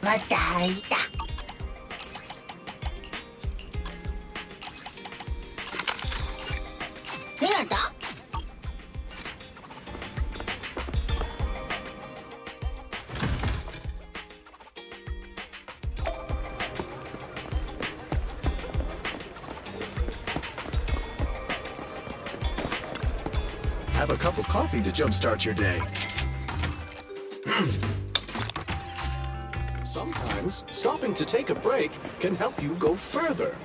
왔다 있다. 미안하다. Have a cup of coffee to jumpstart your day. Sometimes, stopping to take a break can help you go further.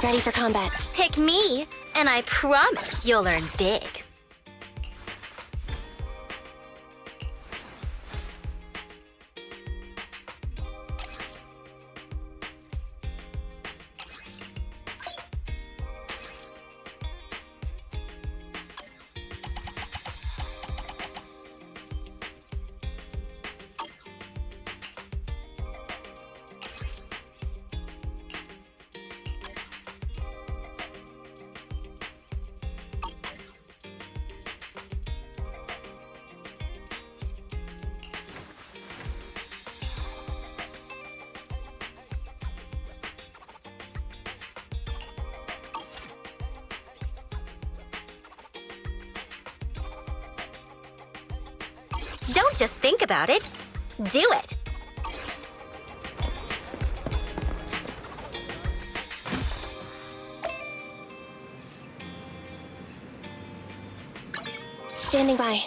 Ready for combat. Pick me, and I promise you'll learn big. Don't just think about it. Do it. Standing by.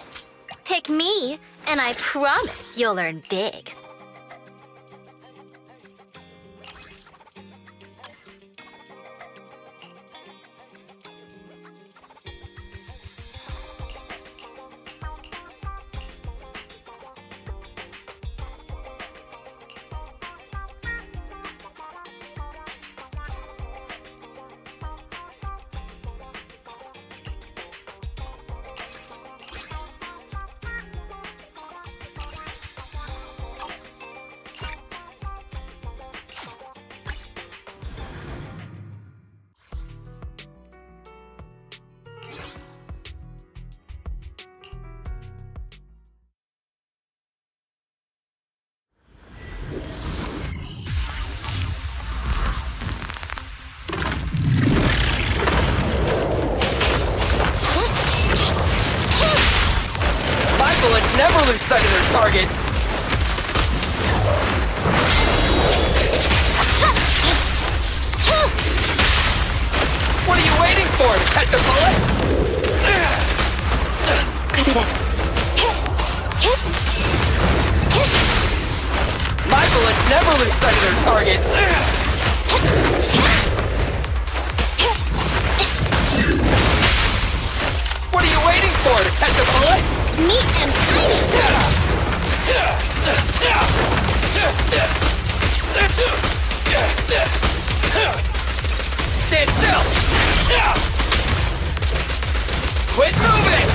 Pick me, and I promise you'll learn big. Bullets never lose sight of their target. What are you waiting for? To catch a bullet? Copy that. My bullets never lose sight of their target. What are you waiting for? To catch a bullet? Neat and tiny. Stand still. Quit moving.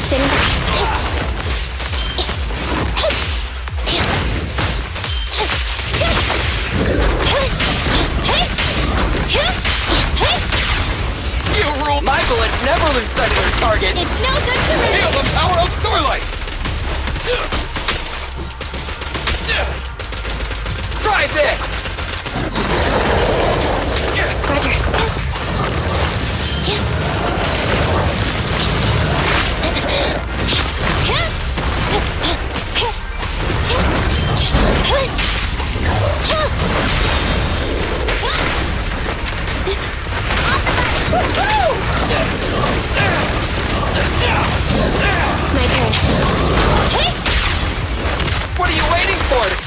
Standing by. You rule. My bullets never lose sight of their target. It's no good to me. Feel the power of Starlight. Try this. Roger.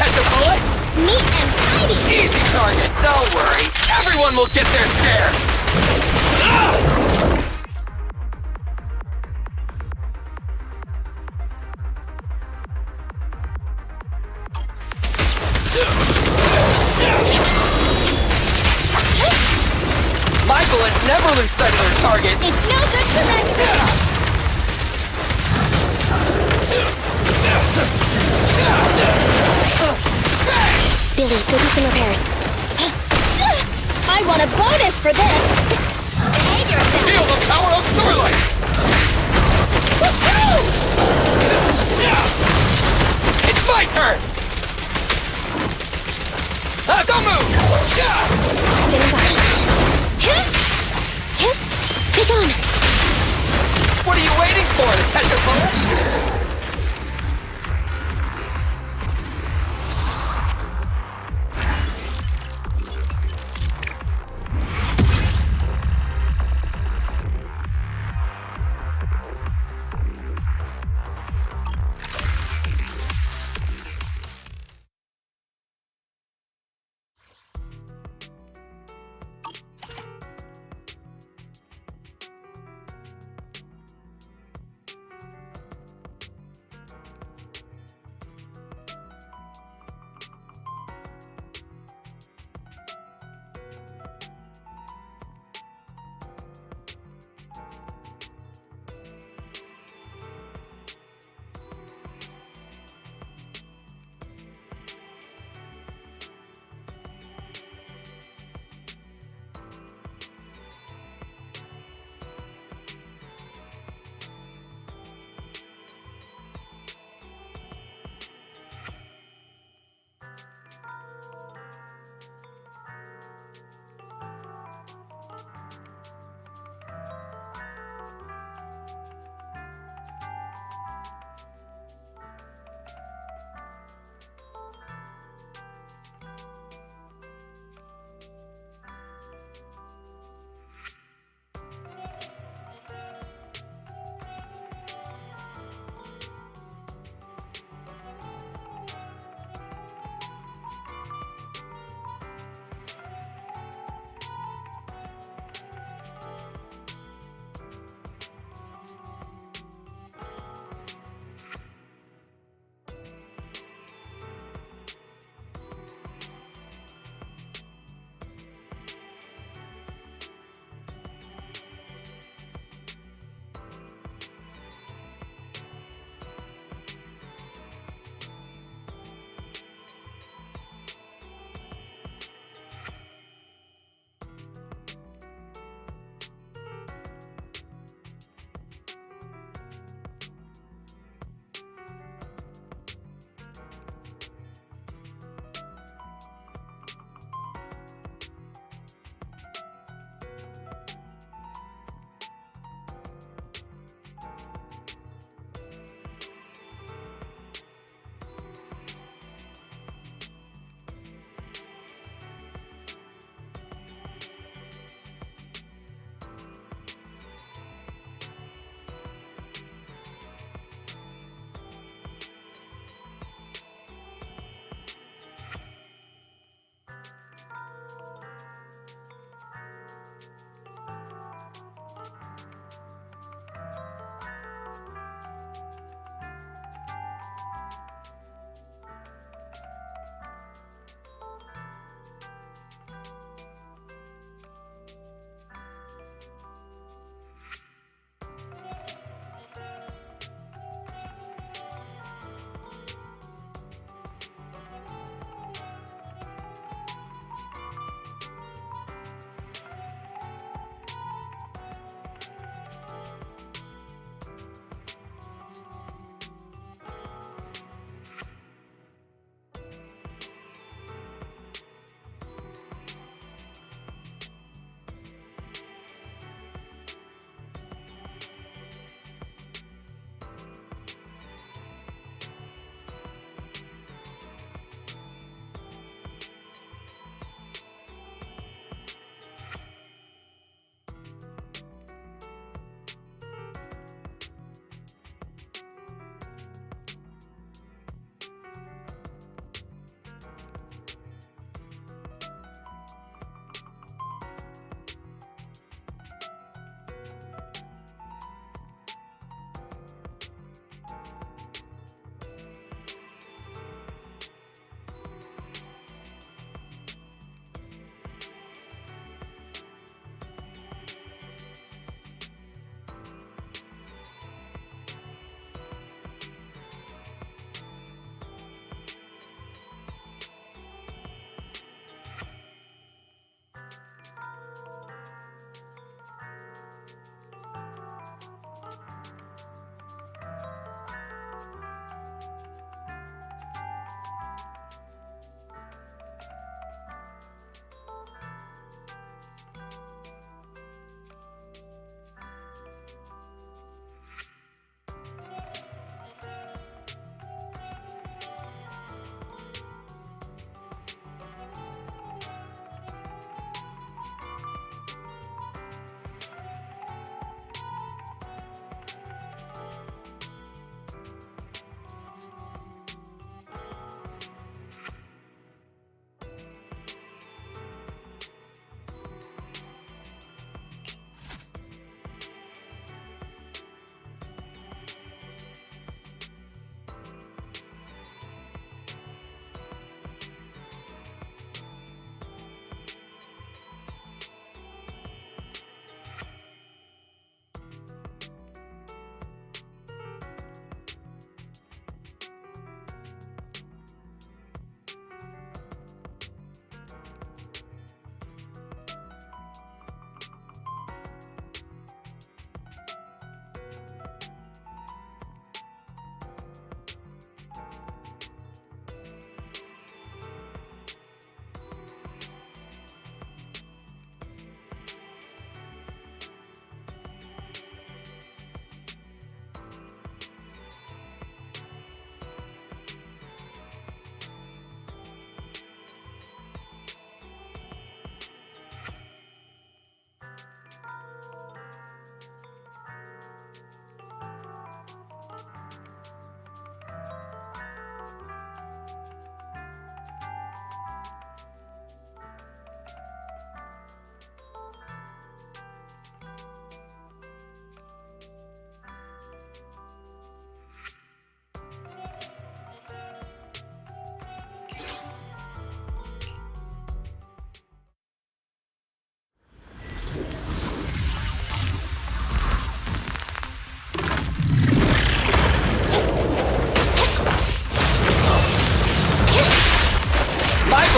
catch a bullet? Neat and tidy. Easy target, don't worry. Everyone will get their share. My bullets never lose sight of their target. It's no good to run. Billy, go do some repairs. I want a bonus for this. Behave yourself. Feel the power of Starlight! Woohoo! It's my turn! Don't move! Stand by. Be gone. What are you waiting for, to catch a bullet?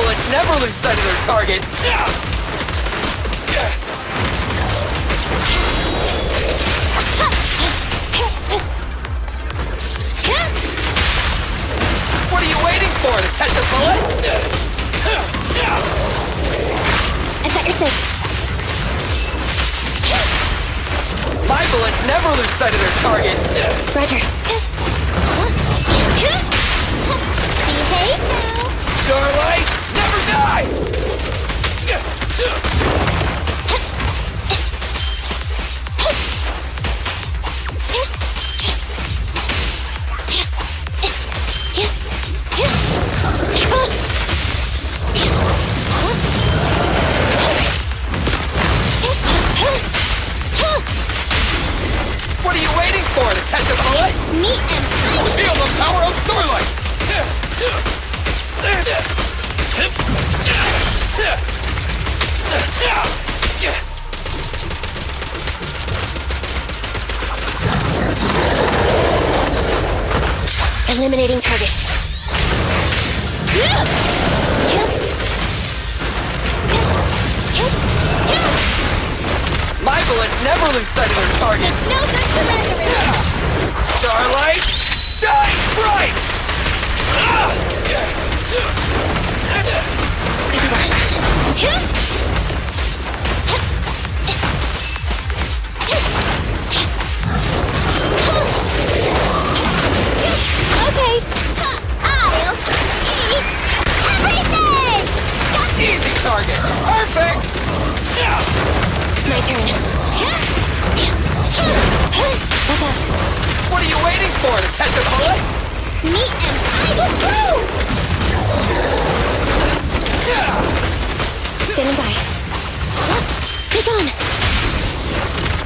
bullets never lose sight of their target. What are you waiting for? To catch a bullet? I've got your six. My bullets never lose sight of their target. Roger. Behave now. Starlight never dies! What are you waiting for? To catch a bullet? Neat and tidy. Feel the power of Starlight! Eliminating target. My bullets never lose sight of their target. It's no good surrendering. Starlight, shine bright! Okay, I'll eat everything! Easy target! Perfect! My turn. Watch out. What are you waiting for? To catch a bullet? Neat and tidy. Standing by. Be gone.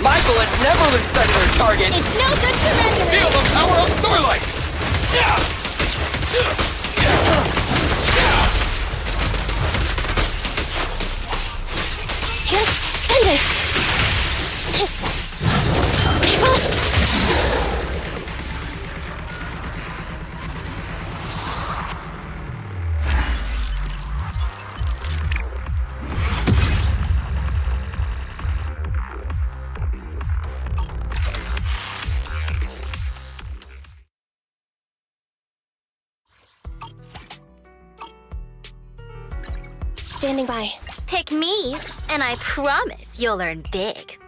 My bullets never lose sight of their target. It's no good surrendering. Feel the power of Starlight! Thunder. Standing by. Pick me, and I promise you'll earn big.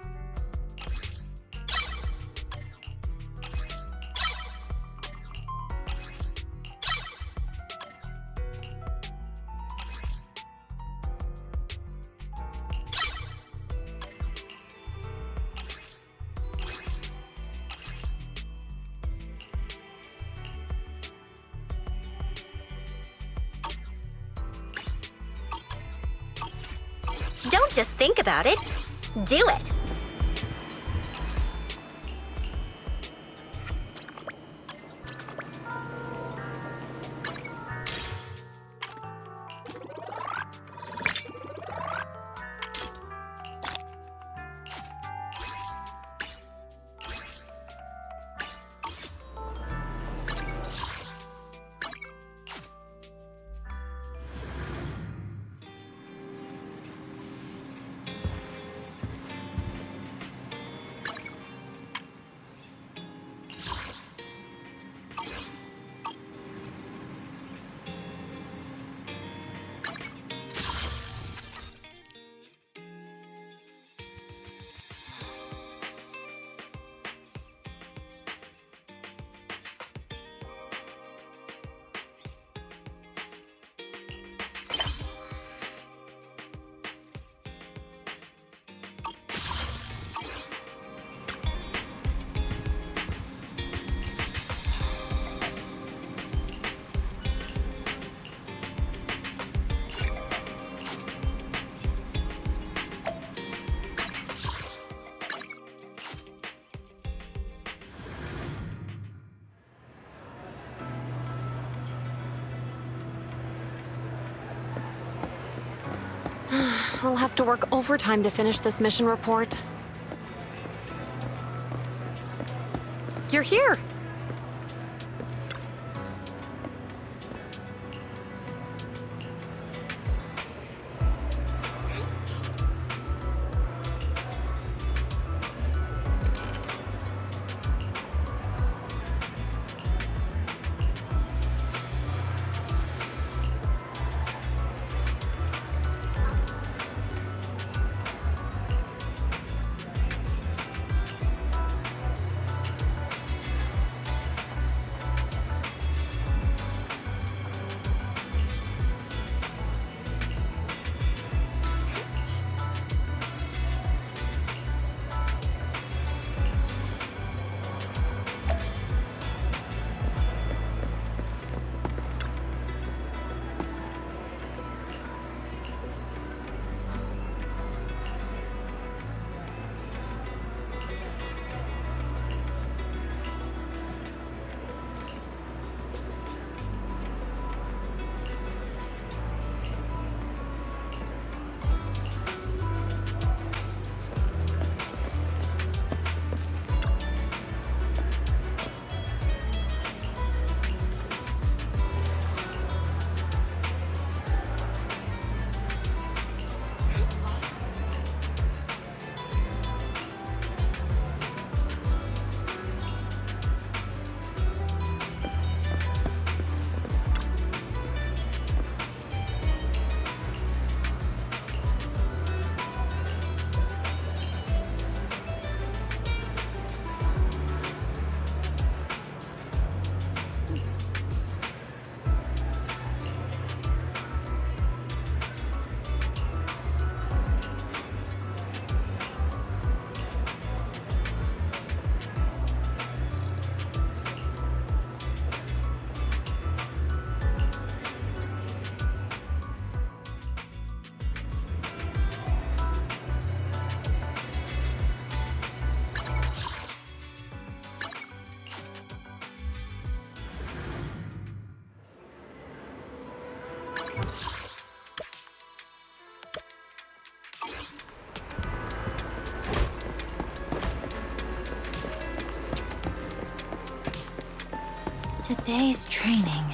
Don't just think about it. Do it. I'll have to work overtime to finish this mission report. You're here! Today's training.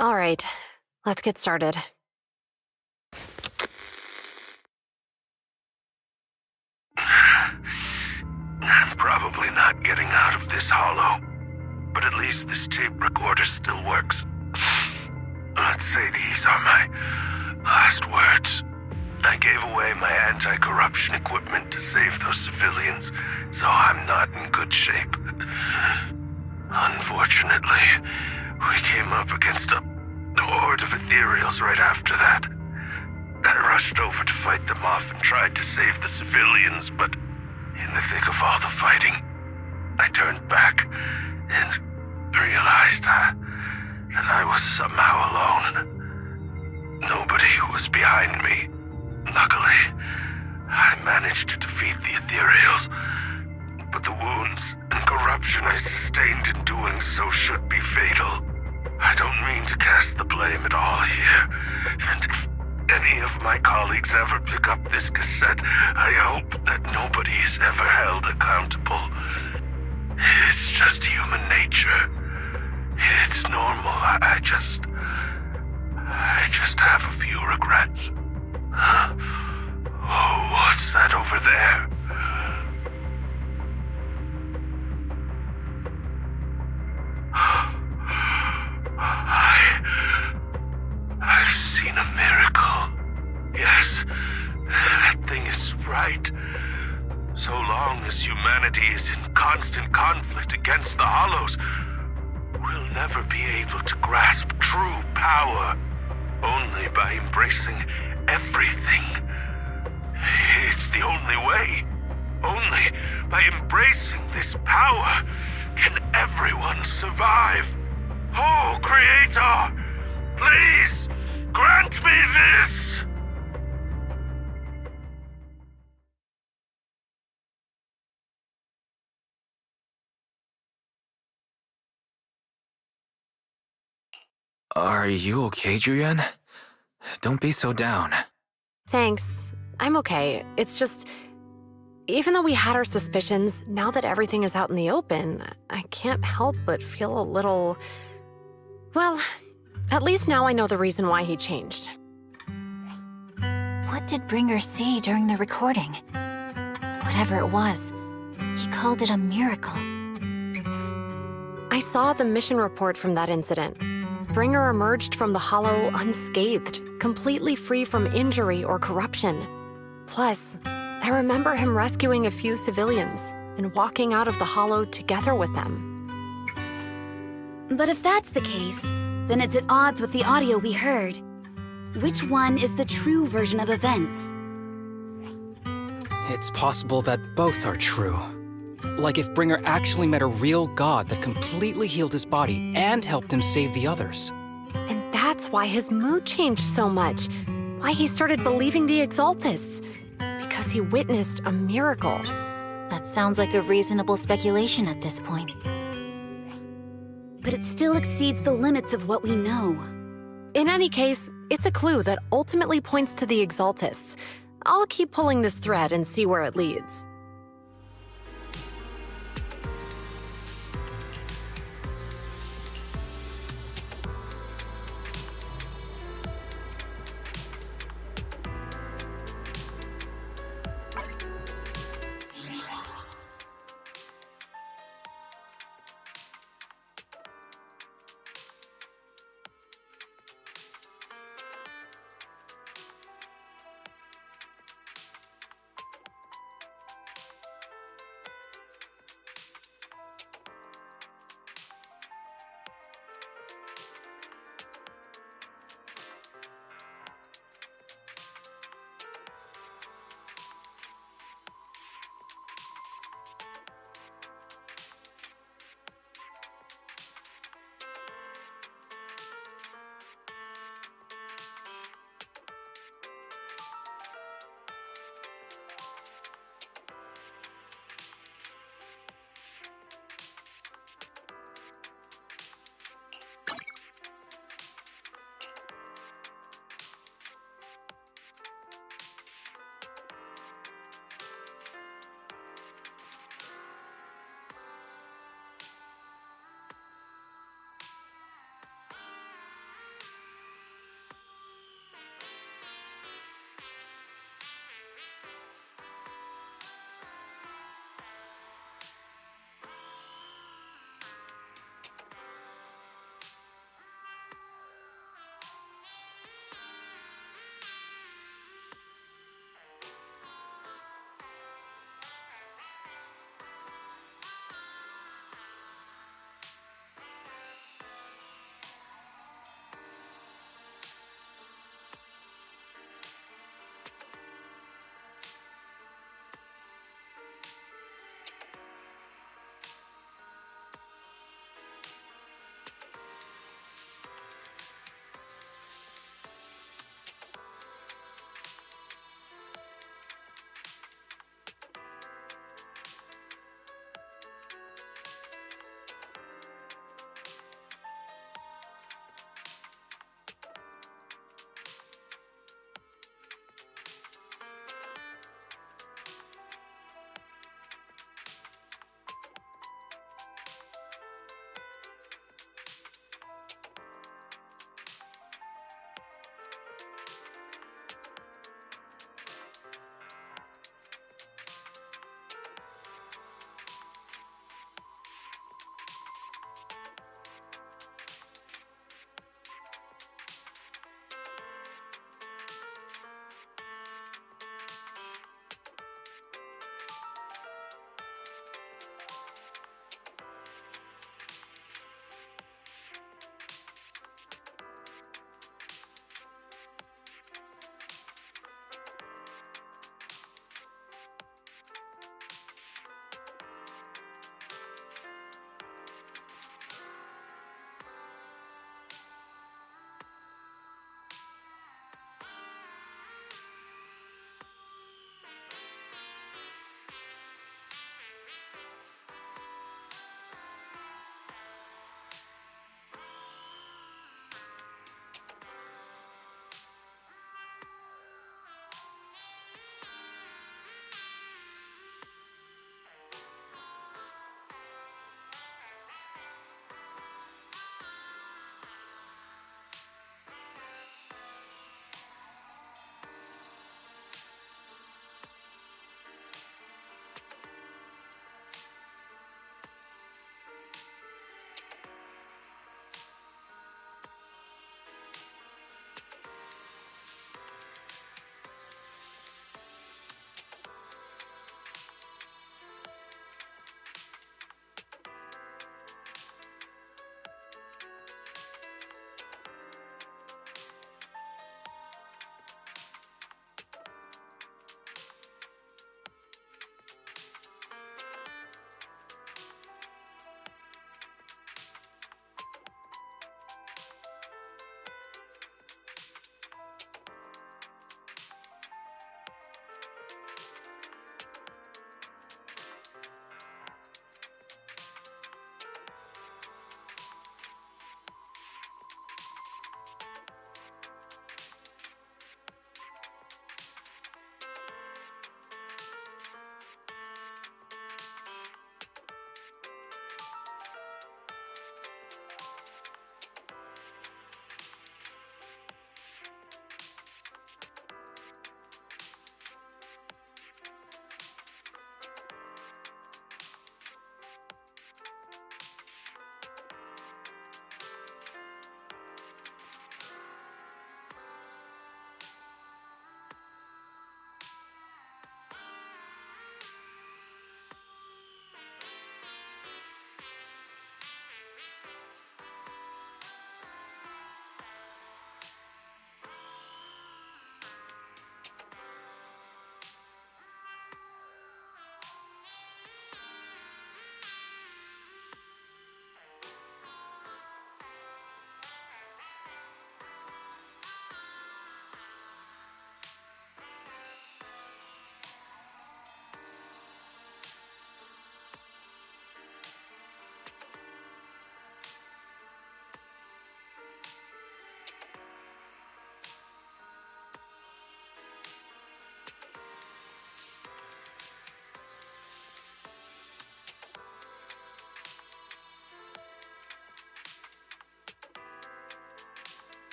All right, let's get started. I'm probably not getting out of this hollow, but at least this tape recorder still works. Let's say these are my last words. I gave away my anti-corruption equipment to save those civilians, so I'm not in good shape. Unfortunately, we came up against a horde of ethereals right after that. I rushed over to fight them off and tried to save the civilians, but in the thick of all the fighting, I turned back and realized that I was somehow alone. Nobody was behind me. Luckily, I managed to defeat the ethereals, but the wounds and corruption I sustained in doing so should be fatal. I don't mean to cast the blame at all here, and if any of my colleagues ever pick up this cassette, I hope that nobody is ever held accountable. It's just human nature. It's normal. I just have a few regrets. Oh, what's that over there? I've seen a miracle. Yes, that thing is right. So long as humanity is in constant conflict against the Hollows, we'll never be able to grasp true power. Only by embracing everything. It's the only way. Only by embracing this power can everyone survive. Oh, Creator, please grant me this! Are you okay, Julian? Don't be so down. Thanks. I'm okay. It's just, even though we had our suspicions, now that everything is out in the open, I can't help but feel a little... Well, at least now I know the reason why he changed. What did Bringer see during the recording? Whatever it was, he called it a miracle. I saw the mission report from that incident. Bringer emerged from the Hollow unscathed, completely free from injury or corruption. Plus, I remember him rescuing a few civilians and walking out of the Hollow together with them. But if that's the case, then it's at odds with the audio we heard. Which one is the true version of events? It's possible that both are true. Like if Bringer actually met a real god that completely healed his body and helped him save the others. And that's why his mood changed so much. Why he started believing the Exaltists. Because he witnessed a miracle. That sounds like a reasonable speculation at this point. But it still exceeds the limits of what we know. In any case, it's a clue that ultimately points to the Exaltists. I'll keep pulling this thread and see where it leads.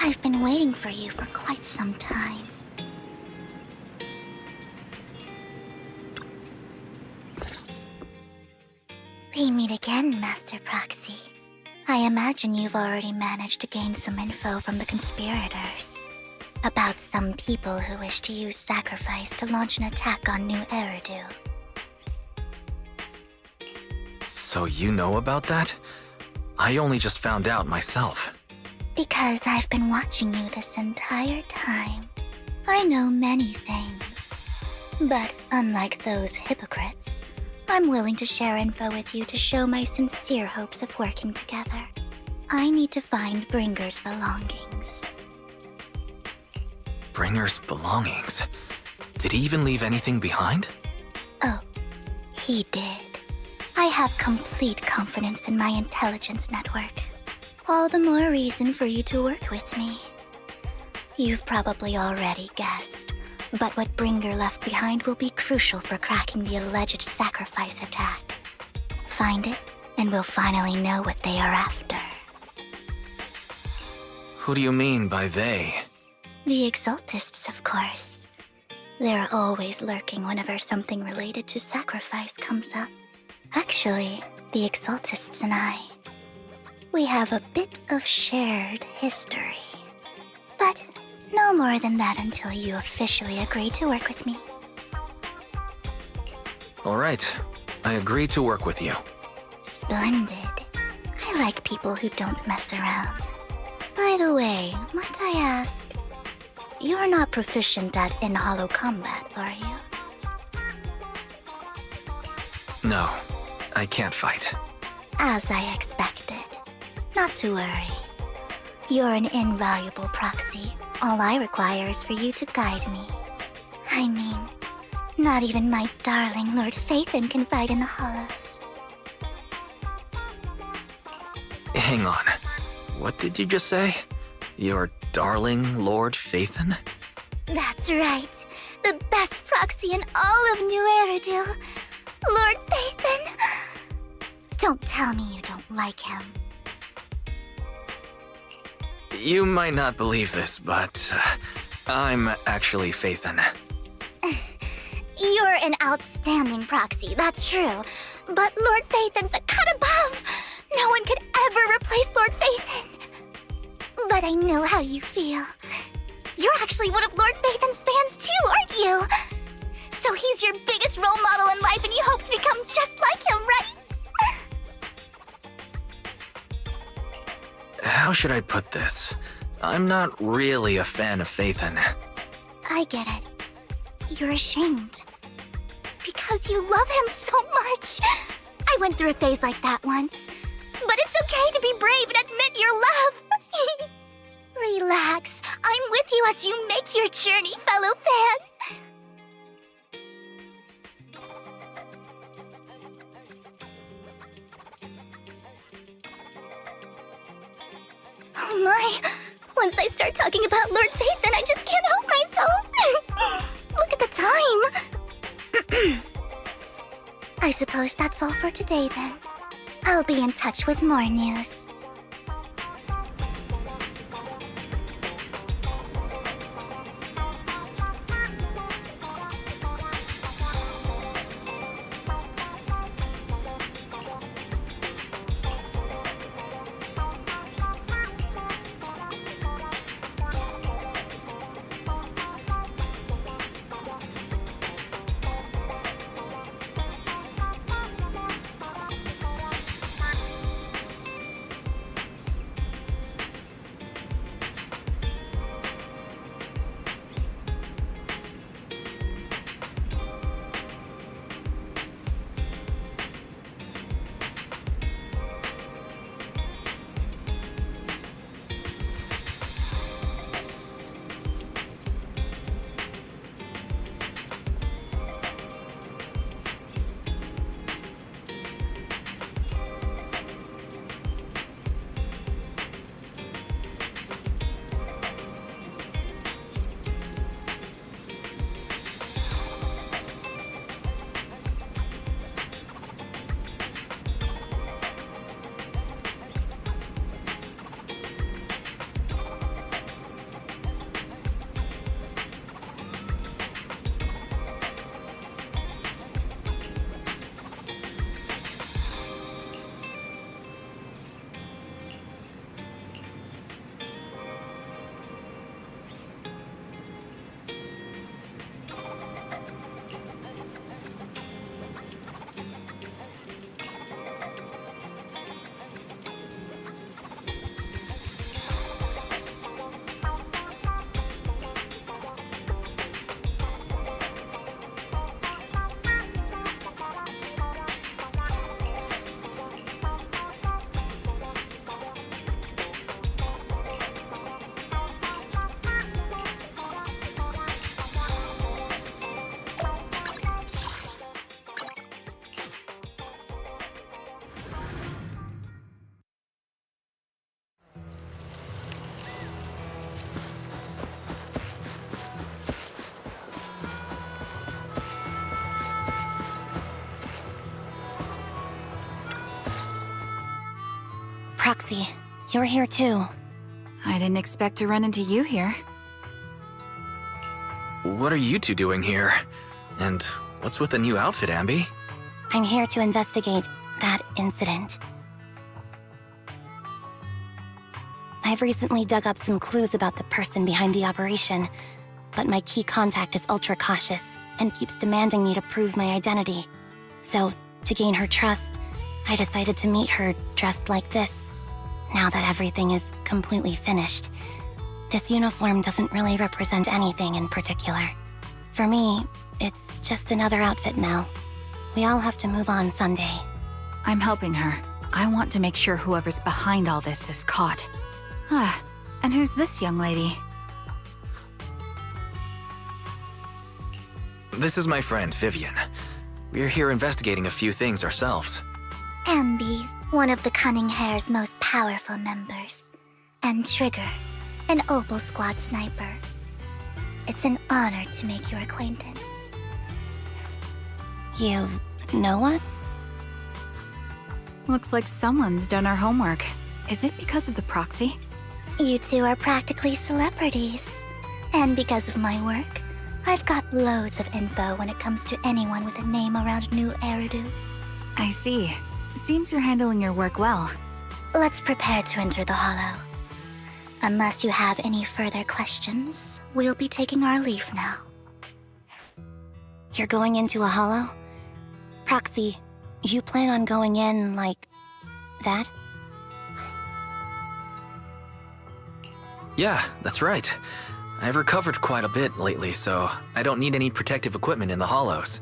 I've been waiting for you for quite some time. We meet again, Master Proxy. I imagine you've already managed to gain some info from the conspirators about some people who wish to use sacrifice to launch an attack on New Eridu. So you know about that? I only just found out myself. Because I've been watching you this entire time. I know many things. But unlike those hypocrites, I'm willing to share info with you to show my sincere hopes of working together. I need to find Bringer's belongings. Bringer's belongings? Did he even leave anything behind? Oh, he did. I have complete confidence in my intelligence network. All the more reason for you to work with me. You've probably already guessed, but what Bringer left behind will be crucial for cracking the alleged sacrifice attack. Find it, and we'll finally know what they are after. Who do you mean by they? The Exaltists, of course. They're always lurking whenever something related to sacrifice comes up. Actually, the Exaltists and I, we have a bit of shared history. But no more than that until you officially agree to work with me. All right, I agree to work with you. Splendid. I like people who don't mess around. By the way, might I ask, you're not proficient at in-hollow combat, are you? No, I can't fight. As I expected. Not to worry. You're an invaluable proxy. All I require is for you to guide me. I mean, not even my darling Lord Phaethon can fight in the hollows. Hang on. What did you just say? Your darling Lord Phaethon? That's right. The best proxy in all of New Eridu. Lord Phaethon. Don't tell me you don't like him. You might not believe this, but I'm actually Phaethon. You're an outstanding proxy, that's true. But Lord Phaethon's a cut above. No one could ever replace Lord Phaethon. But I know how you feel. You're actually one of Lord Phaethon's fans too, aren't you? So he's your biggest role model in life and you hope to become just like him, right? How should I put this? I'm not really a fan of Phaethon. I get it. You're ashamed. Because you love him so much. I went through a phase like that once. But it's okay to be brave and admit your love. Relax. I'm with you as you make your journey, fellow fan. Oh my. Once I start talking about Lord Phaethon, I just can't help myself. Look at the time. I suppose that's all for today then. I'll be in touch with more news. Proxy, you're here too. I didn't expect to run into you here. What are you two doing here? And what's with the new outfit, Ambi? I'm here to investigate that incident. I've recently dug up some clues about the person behind the operation, but my key contact is ultra cautious and keeps demanding me to prove my identity. So, to gain her trust, I decided to meet her dressed like this. Now that everything is completely finished, this uniform doesn't really represent anything in particular. For me, it's just another outfit now. We all have to move on someday. I'm helping her. I want to make sure whoever's behind all this is caught. Ah, and who's this young lady? This is my friend, Vivian. We're here investigating a few things ourselves. Ambi, one of the Cunning Hair's most powerful members. And Trigger, an Opal Squad sniper. It's an honor to make your acquaintance. You know us? Looks like someone's done our homework. Is it because of the proxy? You two are practically celebrities. And because of my work, I've got loads of info when it comes to anyone with a name around New Eridu. I see. Seems you're handling your work well. Let's prepare to enter the Hollow. Unless you have any further questions, we'll be taking our leave now. You're going into a hollow? Proxy, you plan on going in like that? Yeah, that's right. I've recovered quite a bit lately, so I don't need any protective equipment in the hollows.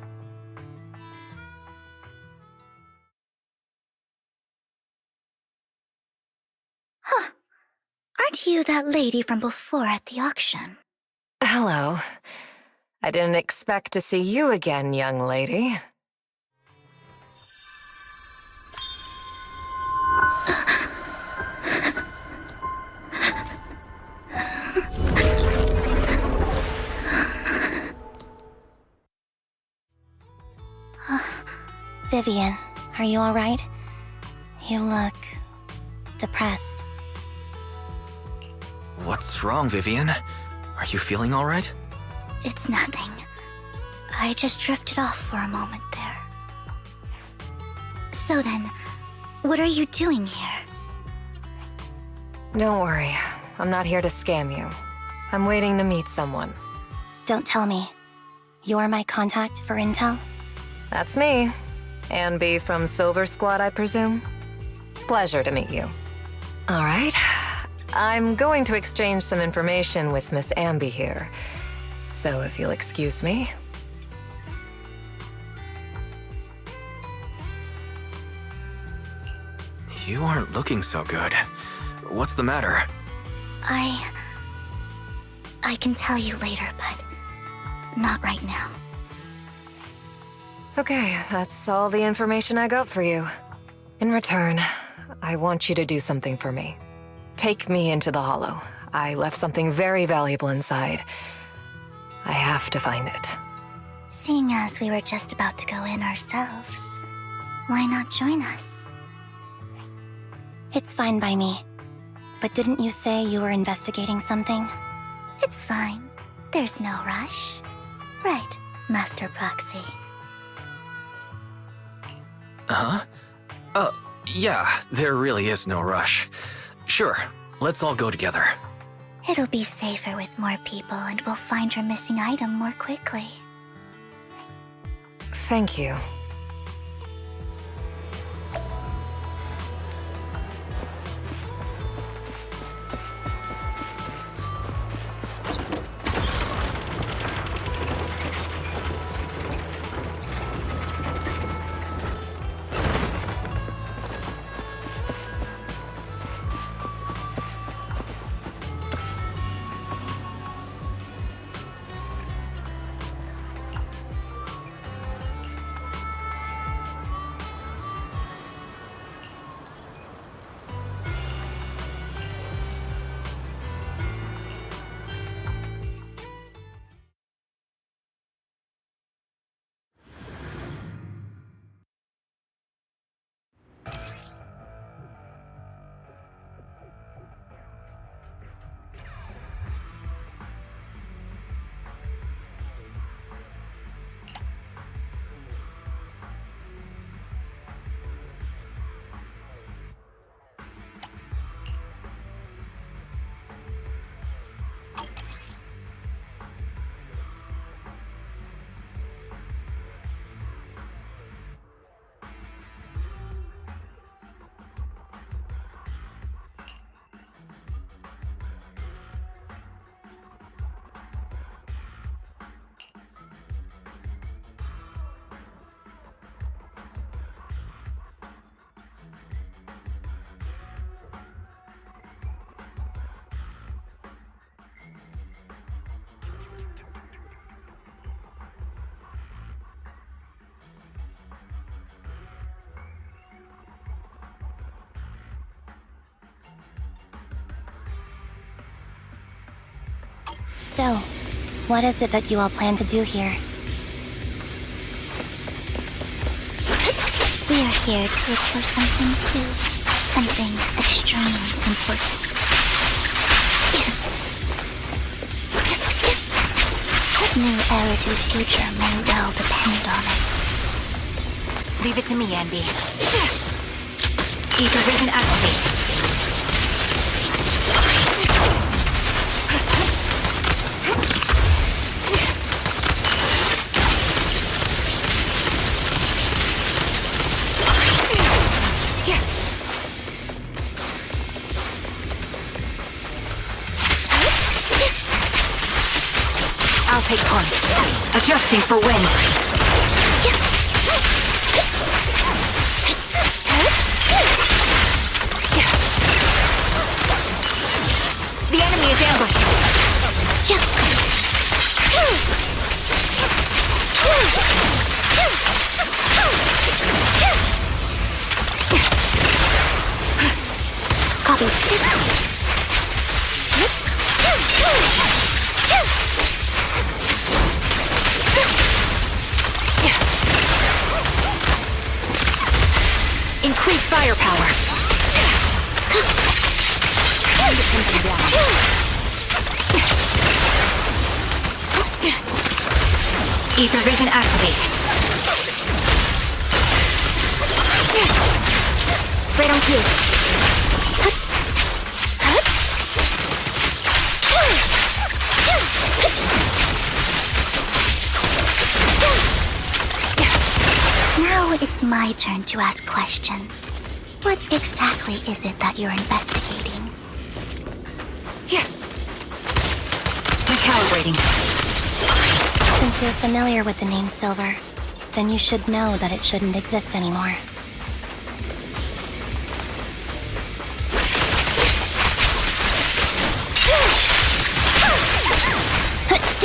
Huh. Aren't you that lady from before at the auction? Hello. I didn't expect to see you again, young lady. Vivian, are you alright? You look depressed. What's wrong, Vivian? Are you feeling all right? It's nothing. I just drifted off for a moment there. So then, what are you doing here? Don't worry. I'm not here to scam you. I'm waiting to meet someone. Don't tell me. You're my contact for intel? That's me. Ambi from Silver Squad, I presume? Pleasure to meet you. All right. I'm going to exchange some information with Miss Ambi here. So if you'll excuse me. You aren't looking so good. What's the matter? I can tell you later, but not right now. Okay, that's all the information I got for you. In return, I want you to do something for me. Take me into the Hollow. I left something very valuable inside. I have to find it. Seeing as we were just about to go in ourselves, why not join us? It's fine by me. But didn't you say you were investigating something? It's fine. There's no rush. Right, Master Proxy. Huh? Yeah, there really is no rush. Sure, let's all go together. It'll be safer with more people and we'll find your missing item more quickly. Thank you. So, what is it that you all plan to do here? We are here to look for something too. Something extremely important. New Eridu's future may well depend on it. Leave it to me, Envy. Ether vision activate. I'll take point. Adjusting for wind. The enemy is ambushed. Copy. Increase firepower. Ether vision activate. Straight on cue. Now it's my turn to ask questions. What exactly is it that you're investigating? Recalibrating. Since you're familiar with the name Silver, then you should know that it shouldn't exist anymore.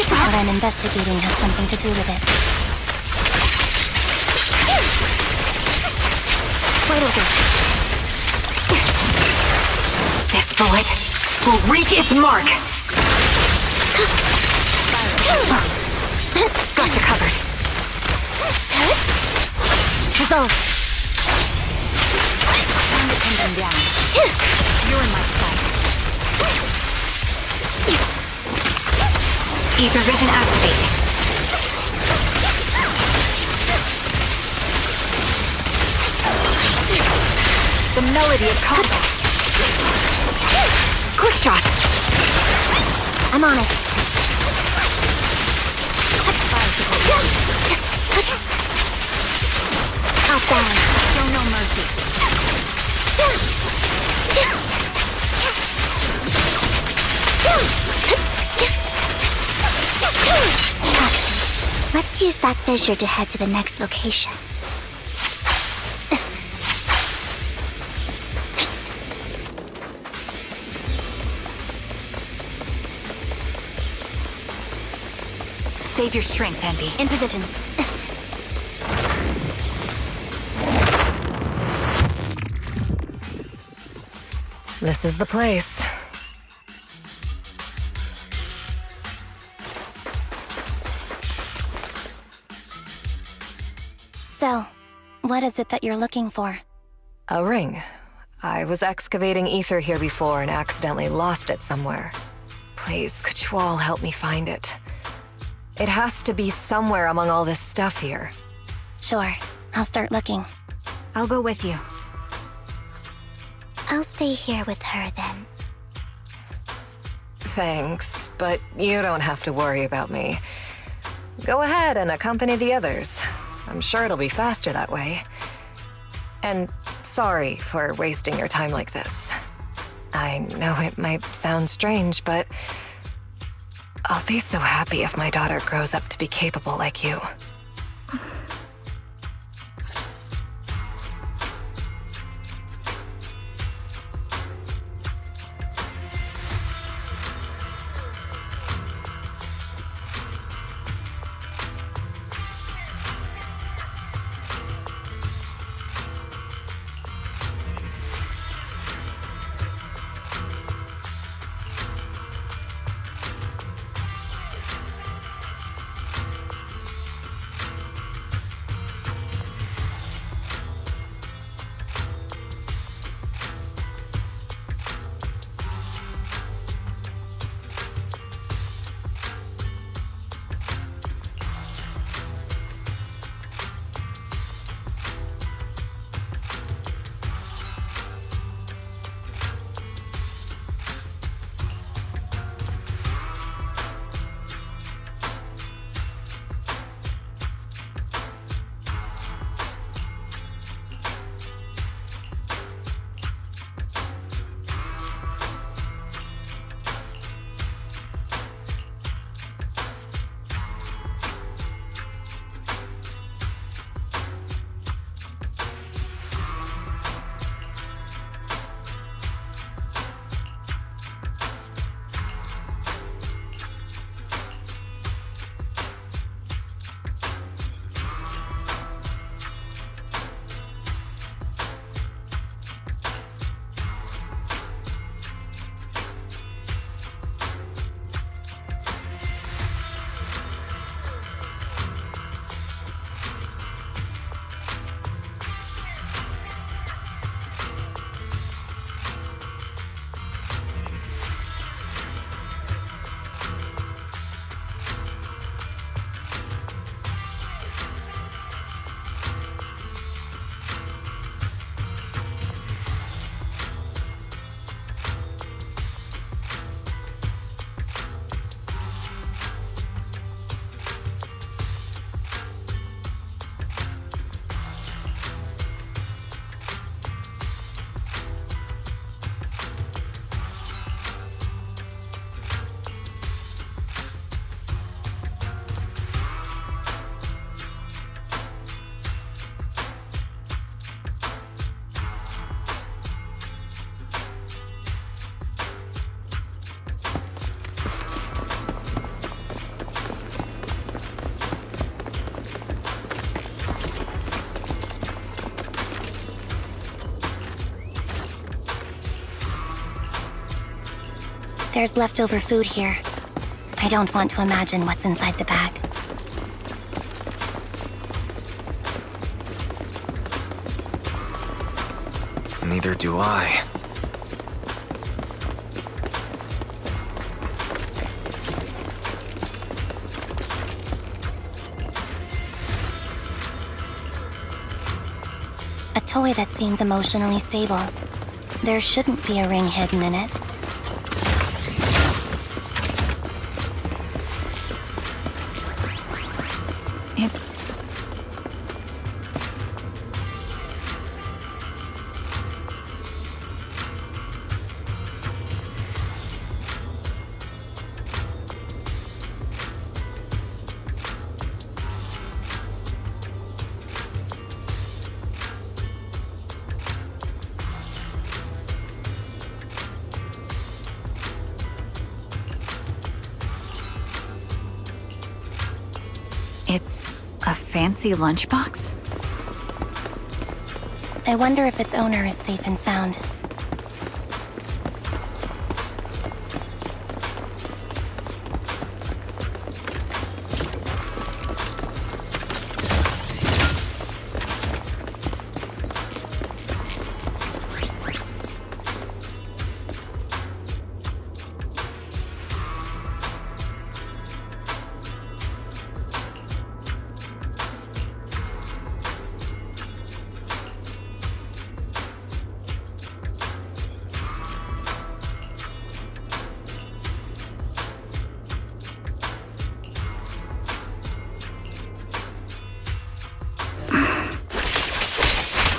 What I'm investigating has something to do with it. Right over. This bullet will reach its mark. Got you covered. Resolve. Time to pin them down. You're in my sight. Ether vision activate. The melody of combat. Quick shot. I'm on it. Out balance. Show no mercy. Let's use that fissure to head to the next location. Save your strength, Envy. In position. This is the place. So, what is it that you're looking for? A ring. I was excavating ether here before and accidentally lost it somewhere. Please, could you all help me find it? It has to be somewhere among all this stuff here. Sure, I'll start looking. I'll go with you. I'll stay here with her then. Thanks, but you don't have to worry about me. Go ahead and accompany the others. I'm sure it'll be faster that way. And sorry for wasting your time like this. I know it might sound strange, but I'll be so happy if my daughter grows up to be capable like you. There's leftover food here. I don't want to imagine what's inside the bag. Neither do I. A toy that seems emotionally stable. There shouldn't be a ring hidden in it. It's a fancy lunchbox? I wonder if its owner is safe and sound.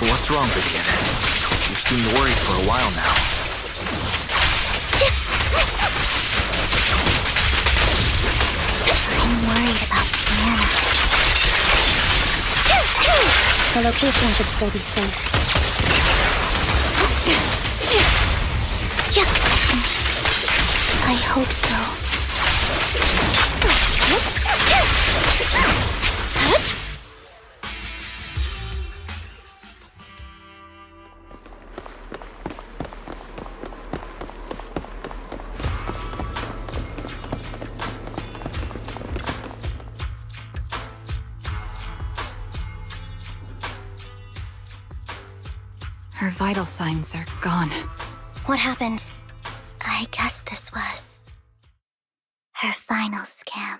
What's wrong, Vivian? You've seemed worried for a while now. I'm worried about Sienna. The location should still be safe. I hope so. Her vital signs are gone. What happened? I guess this was her final scam.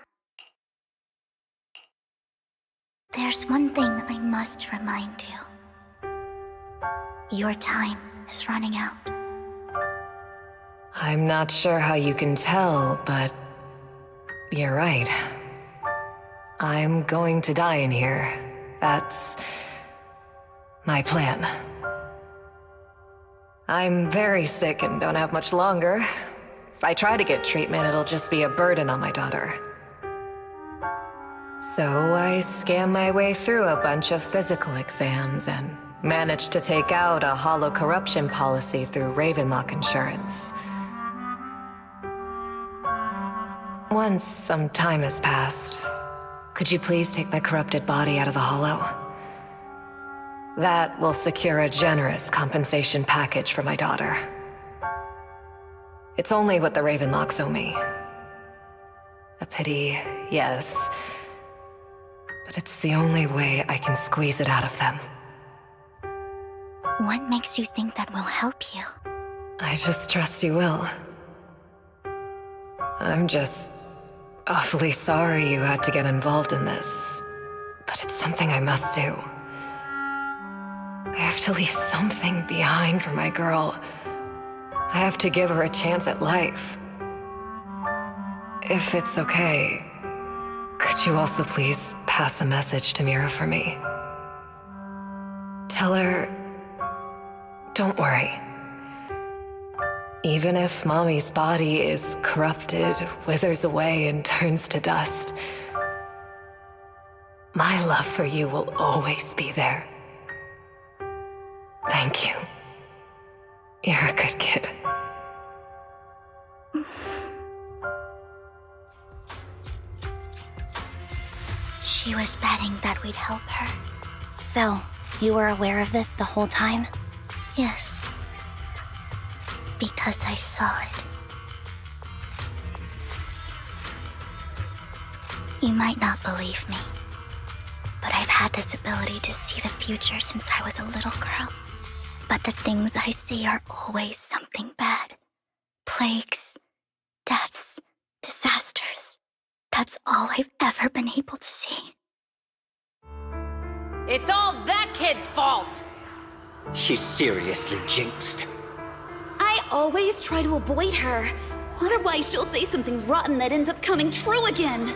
There's one thing I must remind you. Your time is running out. I'm not sure how you can tell, but you're right. I'm going to die in here. That's my plan. I'm very sick and don't have much longer. If I try to get treatment, it'll just be a burden on my daughter. So I scam my way through a bunch of physical exams and managed to take out a hollow corruption policy through Ravenlock Insurance. Once some time has passed, could you please take my corrupted body out of the hollow? That will secure a generous compensation package for my daughter. It's only what the Ravenlocks owe me. A pity, yes. But it's the only way I can squeeze it out of them. What makes you think that will help you? I just trust you will. I'm just awfully sorry you had to get involved in this. But it's something I must do. I have to leave something behind for my girl. I have to give her a chance at life. If it's okay, could you also please pass a message to Mira for me? Tell her, don't worry. Even if Mommy's body is corrupted, withers away, and turns to dust, my love for you will always be there. Thank you. You're a good kid. She was betting that we'd help her. So, you were aware of this the whole time? Yes. Because I saw it. You might not believe me, but I've had this ability to see the future since I was a little girl. But the things I see are always something bad. Plagues, deaths, disasters. That's all I've ever been able to see. It's all that kid's fault! She's seriously jinxed. I always try to avoid her. Otherwise, she'll say something rotten that ends up coming true again.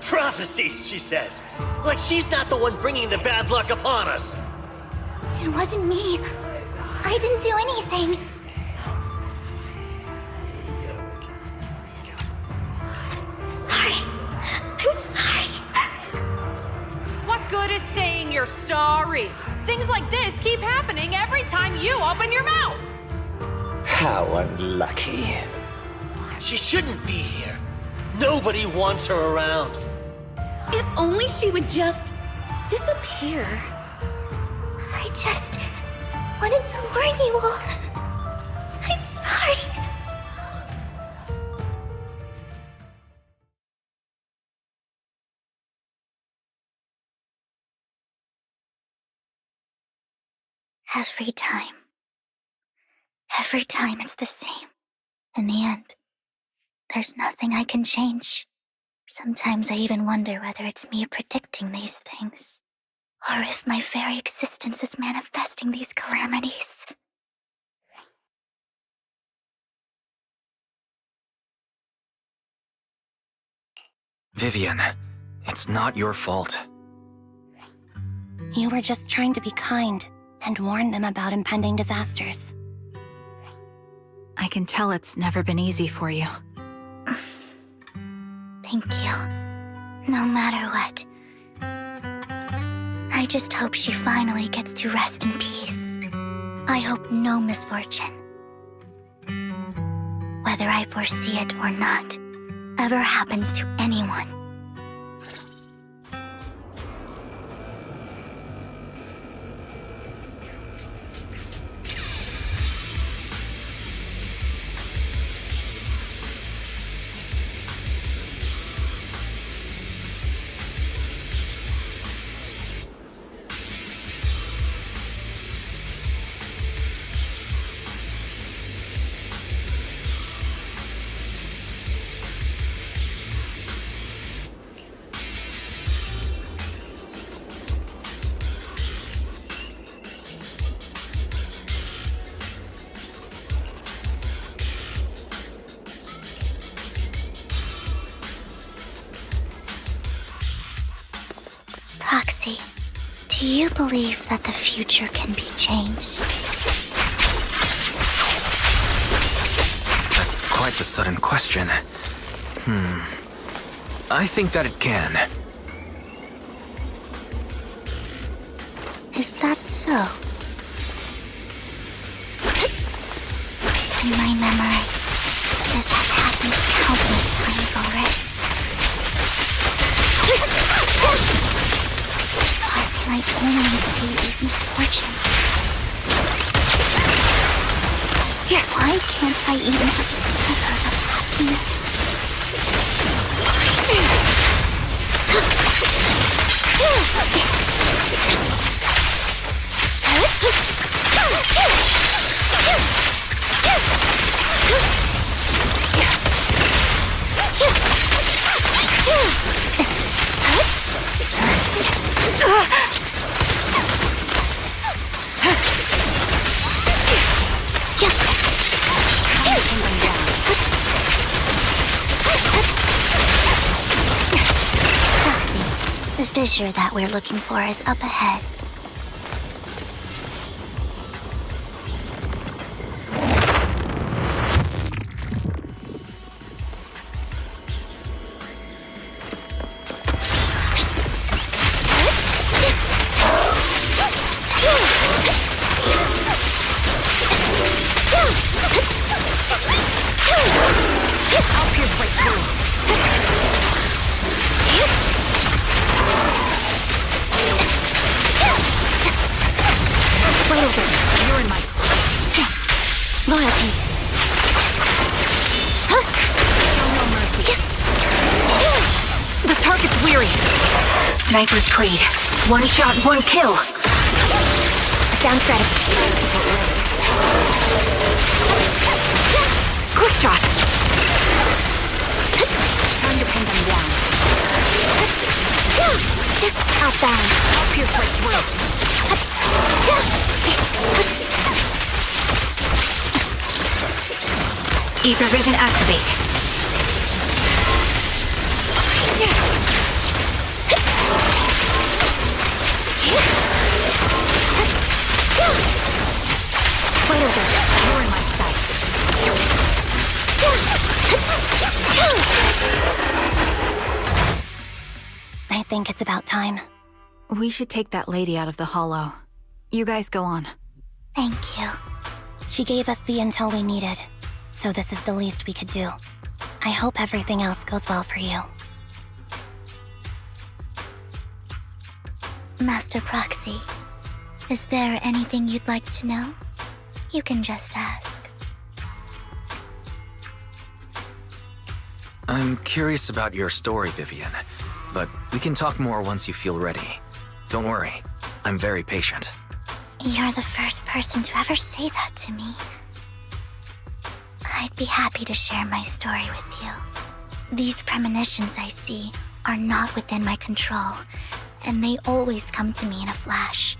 Prophecies, she says. Like she's not the one bringing the bad luck upon us. It wasn't me. I didn't do anything. Sorry. I'm sorry. What good is saying you're sorry? Things like this keep happening every time you open your mouth! How unlucky. She shouldn't be here. Nobody wants her around. If only she would just disappear. I just wanted to warn you all. I'm sorry. Every time it's the same. In the end, there's nothing I can change. Sometimes I even wonder whether it's me predicting these things, or if my very existence is manifesting these calamities. Vivian, it's not your fault. You were just trying to be kind and warn them about impending disasters. I can tell it's never been easy for you. Thank you. No matter what. I just hope she finally gets to rest in peace. I hope no misfortune, whether I foresee it or not, ever happens to anyone. Proxy, do you believe that the future can be changed? That's quite the sudden question. I think that it can. Is that so? In my memories, this has happened countless times already. Why can I only see these misfortunes? Why can't I even have a sliver of happiness? Proxy, the fissure that we're looking for is up ahead. Sniper's Creed. One shot, one kill. Down strategy. Quick shot. Time to pin them down. Outbound. I'll pierce right through. Ether vision activate. Wait over. You're in my sight. I think it's about time. We should take that lady out of the hollow. You guys go on. Thank you. She gave us the intel we needed, so this is the least we could do. I hope everything else goes well for you. Master Proxy, is there anything you'd like to know? You can just ask. I'm curious about your story, Vivian, but we can talk more once you feel ready. Don't worry, I'm very patient. You're the first person to ever say that to me. I'd be happy to share my story with you. These premonitions I see are not within my control, and they always come to me in a flash,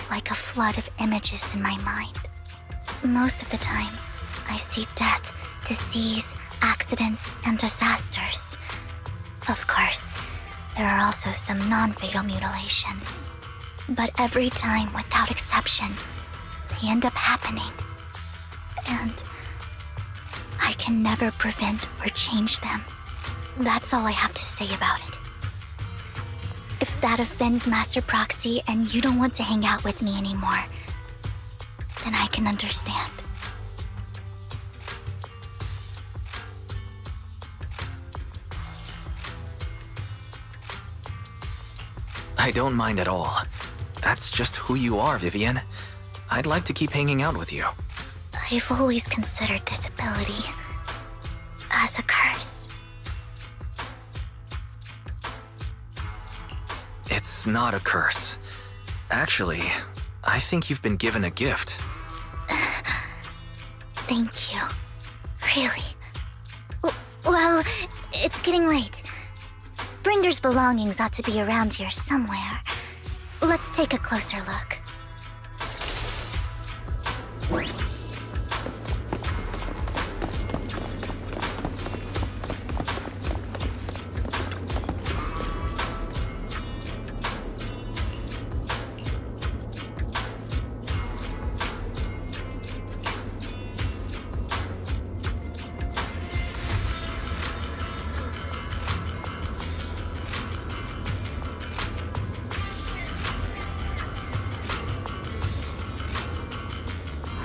like a flood of images in my mind. Most of the time, I see death, disease, accidents, and disasters. Of course, there are also some non-fatal mutilations. But every time, without exception, they end up happening. And I can never prevent or change them. That's all I have to say about it. If that offends Master Proxy and you don't want to hang out with me anymore, then I can understand. I don't mind at all. That's just who you are, Vivian. I'd like to keep hanging out with you. I've always considered this ability as a curse. It's not a curse. Actually, I think you've been given a gift. Thank you. Really. Well, it's getting late. Bringer's belongings ought to be around here somewhere. Let's take a closer look.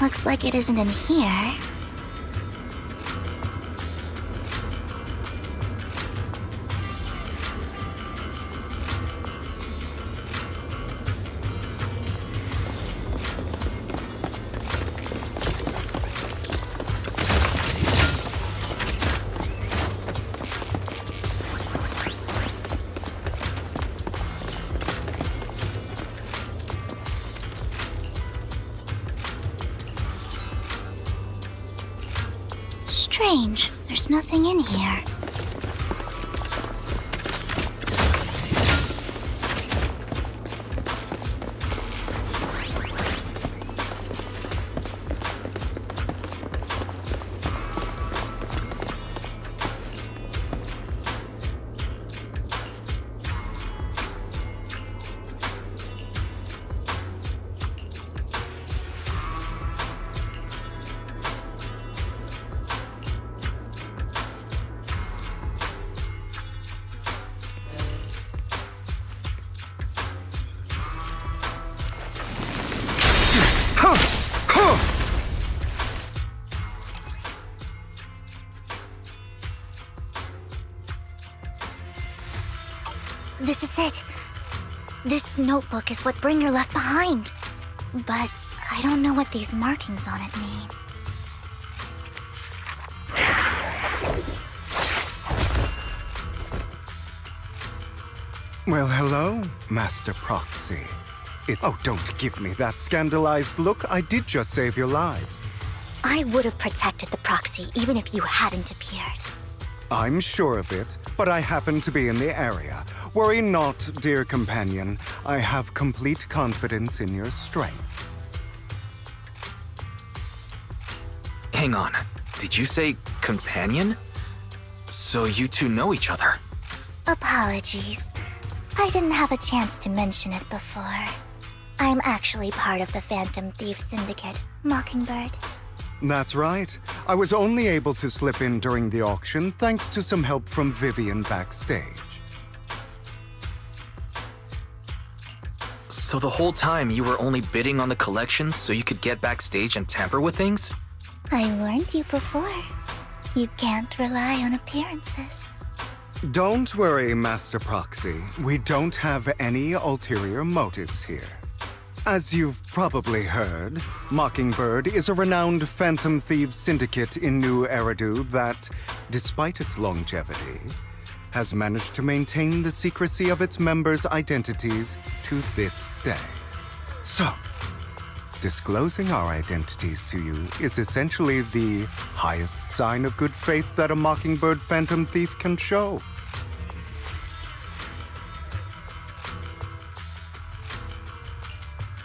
Looks like it isn't in here. Strange, there's nothing in here. This is it. This notebook is what Bringer left behind. But I don't know what these markings on it mean. Well, hello, Master Proxy. Oh, don't give me that scandalized look. I did just save your lives. I would have protected the proxy even if you hadn't appeared. I'm sure of it, but I happen to be in the area. Worry not, dear companion. I have complete confidence in your strength. Hang on. Did you say companion? So you two know each other? Apologies. I didn't have a chance to mention it before. I'm actually part of the Phantom Thief Syndicate, Mockingbird. That's right. I was only able to slip in during the auction thanks to some help from Vivian backstage. So the whole time you were only bidding on the collections so you could get backstage and tamper with things? I warned you before. You can't rely on appearances. Don't worry, Master Proxy. We don't have any ulterior motives here. As you've probably heard, Mockingbird is a renowned Phantom Thieves syndicate in New Eridu that, despite its longevity, has managed to maintain the secrecy of its members' identities to this day. So, disclosing our identities to you is essentially the highest sign of good faith that a Mockingbird Phantom Thief can show.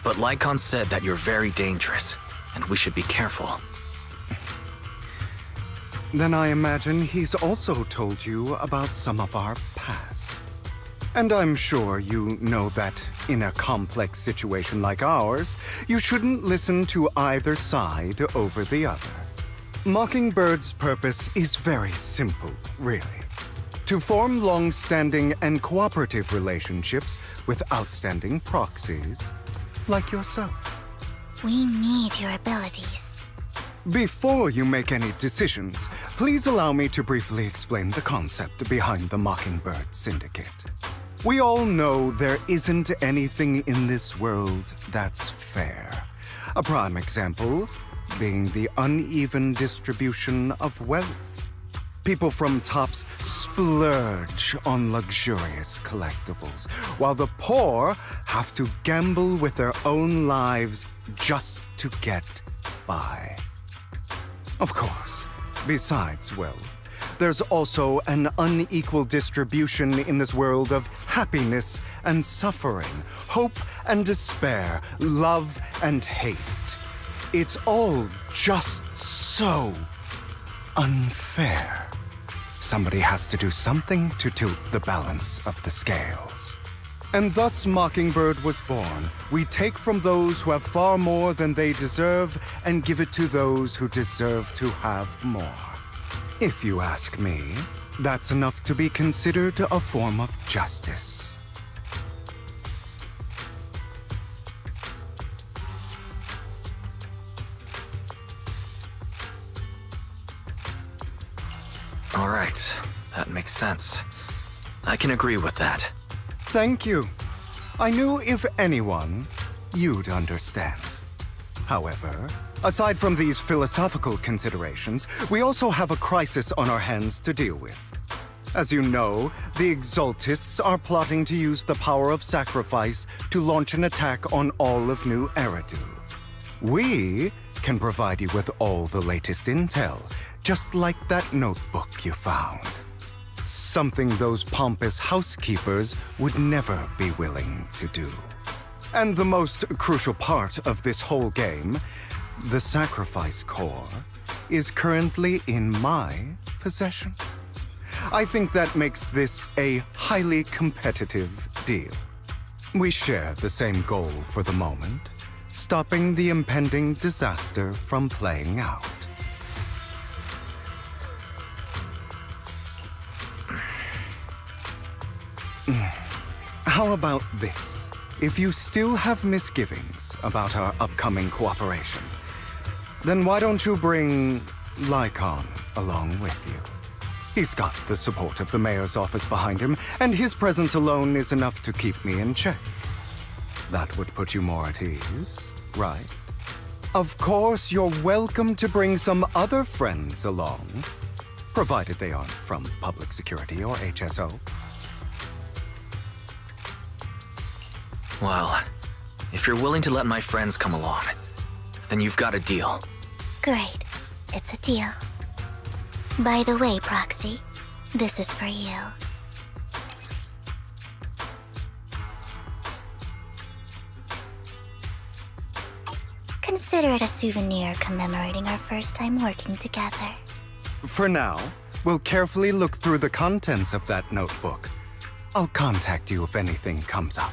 But Lycon said that you're very dangerous, and we should be careful. Then I imagine he's also told you about some of our past. And I'm sure you know that in a complex situation like ours, you shouldn't listen to either side over the other. Mockingbird's purpose is very simple, really. To form long-standing and cooperative relationships with outstanding proxies like yourself. We need your abilities. Before you make any decisions, please allow me to briefly explain the concept behind the Mockingbird Syndicate. We all know there isn't anything in this world that's fair. A prime example being the uneven distribution of wealth. People from tops splurge on luxurious collectibles, while the poor have to gamble with their own lives just to get by. Of course, besides wealth, there's also an unequal distribution in this world of happiness and suffering, hope and despair, love and hate. It's all just so unfair. Somebody has to do something to tilt the balance of the scales. And thus Mockingbird was born. We take from those who have far more than they deserve and give it to those who deserve to have more. If you ask me, that's enough to be considered a form of justice. All right, that makes sense. I can agree with that. Thank you. I knew if anyone, you'd understand. However, aside from these philosophical considerations, we also have a crisis on our hands to deal with. As you know, the Exaltists are plotting to use the power of sacrifice to launch an attack on all of New Eridu. We can provide you with all the latest intel, just like that notebook you found. Something those pompous housekeepers would never be willing to do. And the most crucial part of this whole game, the sacrifice core, is currently in my possession. I think that makes this a highly competitive deal. We share the same goal for the moment, stopping the impending disaster from playing out. How about this? If you still have misgivings about our upcoming cooperation, then why don't you bring Lycon along with you? He's got the support of the mayor's office behind him, and his presence alone is enough to keep me in check. That would put you more at ease, right? Of course, you're welcome to bring some other friends along, provided they aren't from public security or HSO. Well, if you're willing to let my friends come along, then you've got a deal. Great. It's a deal. By the way, Proxy, this is for you. Consider it a souvenir commemorating our first time working together. For now, we'll carefully look through the contents of that notebook. I'll contact you if anything comes up.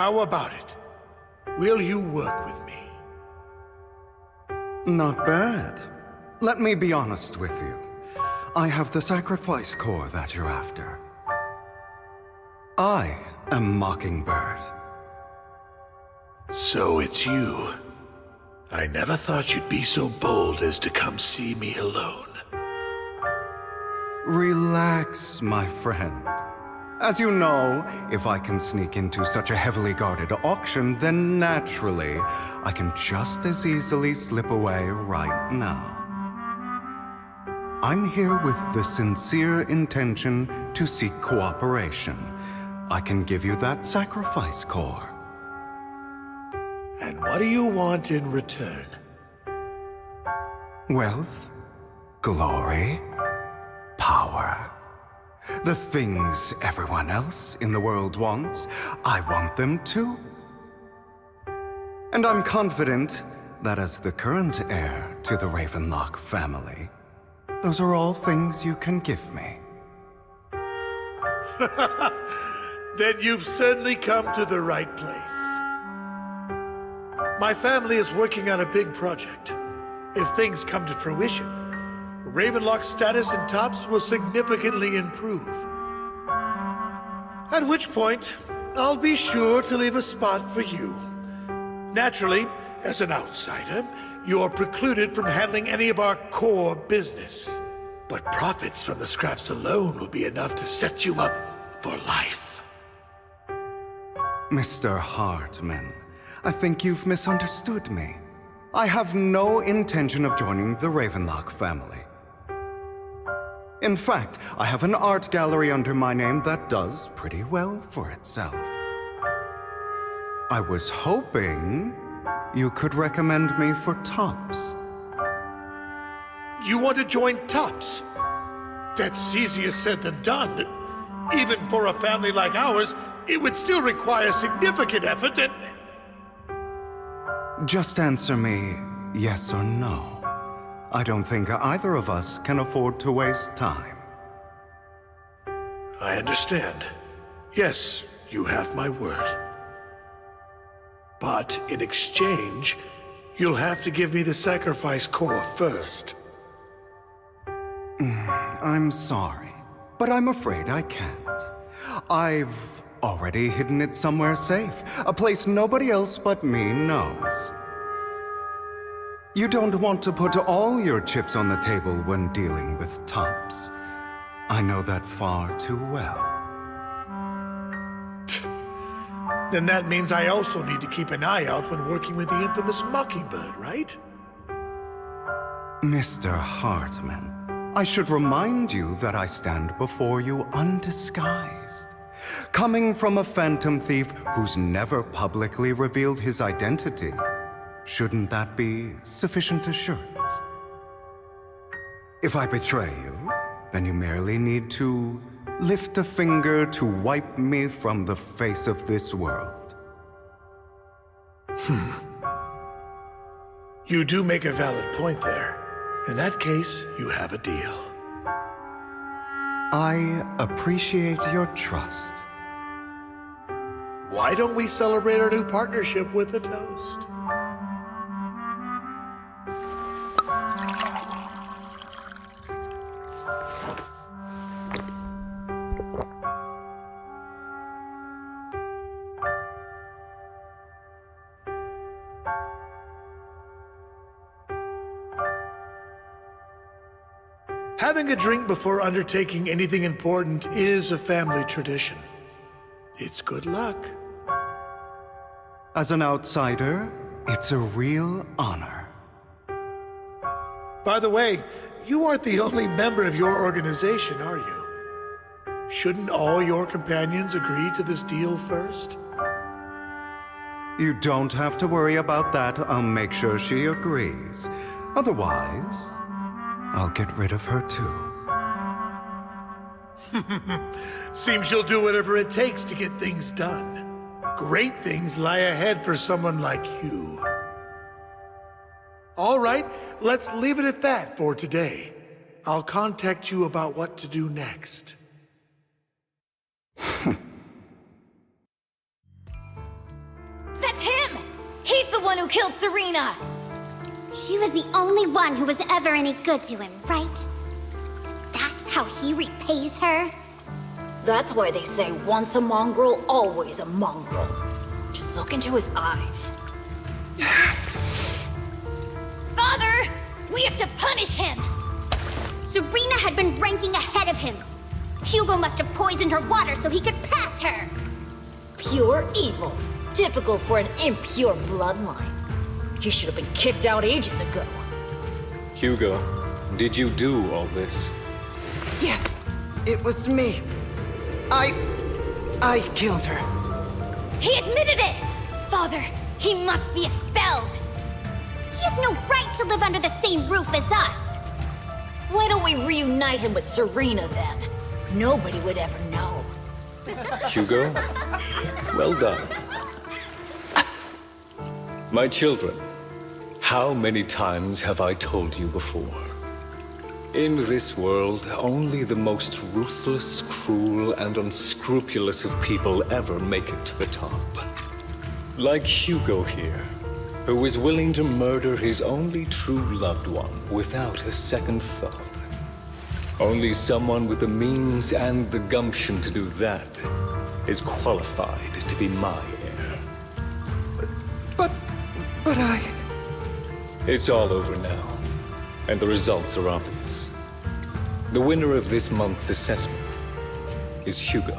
How about it? Will you work with me? Not bad. Let me be honest with you. I have the sacrifice core that you're after. I am Mockingbird. So it's you. I never thought you'd be so bold as to come see me alone. Relax, my friend. As you know, if I can sneak into such a heavily guarded auction, then naturally, I can just as easily slip away right now. I'm here with the sincere intention to seek cooperation. I can give you that sacrifice core. And what do you want in return? Wealth, glory, power. The things everyone else in the world wants, I want them too. And I'm confident that as the current heir to the Ravenlock family, those are all things you can give me. Then you've certainly come to the right place. My family is working on a big project. If things come to fruition, Ravenlock's status in Tops will significantly improve. At which point, I'll be sure to leave a spot for you. Naturally, as an outsider, you're precluded from handling any of our core business. But profits from the scraps alone will be enough to set you up for life. Mr. Hartman, I think you've misunderstood me. I have no intention of joining the Ravenlock family. In fact, I have an art gallery under my name that does pretty well for itself. I was hoping you could recommend me for Tops. You want to join Tops? That's easier said than done. Even for a family like ours, it would still require significant effort and... Just answer me yes or no. I don't think either of us can afford to waste time. I understand. Yes, you have my word. But in exchange, you'll have to give me the sacrifice core first. I'm sorry, but I'm afraid I can't. I've already hidden it somewhere safe, a place nobody else but me knows. You don't want to put all your chips on the table when dealing with Tops. I know that far too well. Then that means I also need to keep an eye out when working with the infamous Mockingbird, right? Mr. Hartman, I should remind you that I stand before you undisguised. Coming from a phantom thief who's never publicly revealed his identity, shouldn't that be sufficient assurance? If I betray you, then you merely need to lift a finger to wipe me from the face of this world. You do make a valid point there. In that case, you have a deal. I appreciate your trust. Why don't we celebrate our new partnership with a toast? Having a drink before undertaking anything important is a family tradition. It's good luck. As an outsider, it's a real honor. By the way, you aren't the only member of your organization, are you? Shouldn't all your companions agree to this deal first? You don't have to worry about that. I'll make sure she agrees. Otherwise, I'll get rid of her too. Seems you'll do whatever it takes to get things done. Great things lie ahead for someone like you. All right, let's leave it at that for today. I'll contact you about what to do next. That's him! He's the one who killed Serena! She was the only one who was ever any good to him, right? That's how he repays her? That's why they say once a mongrel, always a mongrel. Just look into his eyes. Father! We have to punish him! Serena had been ranking ahead of him. Hugo must have poisoned her water so he could pass her. Pure evil. Typical for an impure bloodline. He should have been kicked out ages ago. Hugo, did you do all this? Yes, it was me. I killed her. He admitted it! Father, he must be expelled. He has no right to live under the same roof as us. Why don't we reunite him with Serena then? Nobody would ever know. Hugo, well done. My children, how many times have I told you before? In this world, only the most ruthless, cruel, and unscrupulous of people ever make it to the top. Like Hugo here, who was willing to murder his only true loved one without a second thought. Only someone with the means and the gumption to do that is qualified to be my heir. But I... It's all over now, and the results are obvious. The winner of this month's assessment is Hugo.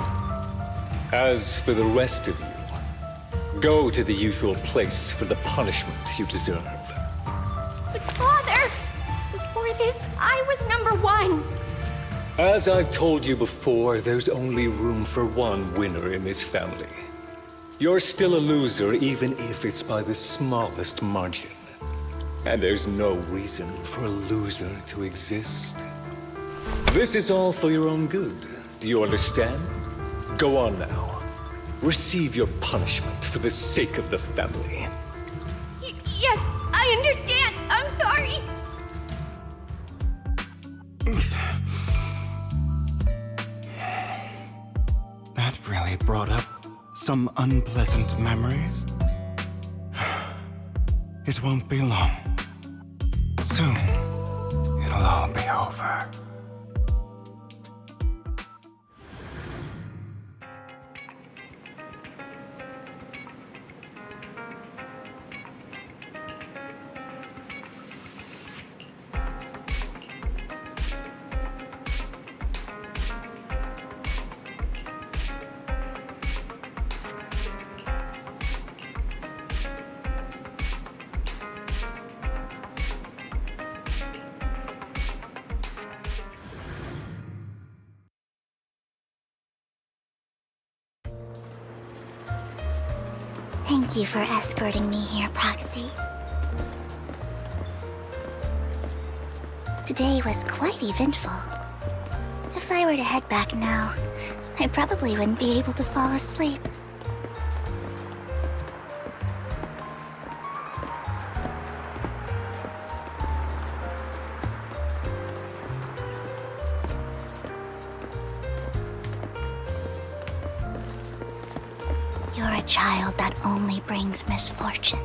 As for the rest of you, go to the usual place for the punishment you deserve. But Father, before this, I was #1. As I've told you before, there's only room for one winner in this family. You're still a loser, even if it's by the smallest margin. And there's no reason for a loser to exist. This is all for your own good. Do you understand? Go on now. Receive your punishment for the sake of the family. Yes, I understand. I'm sorry. That really brought up some unpleasant memories. It won't be long. Soon, it'll all be over. Thank you for escorting me here, Proxy. Today was quite eventful. If I were to head back now, I probably wouldn't be able to fall asleep. You're a child that only brings misfortune.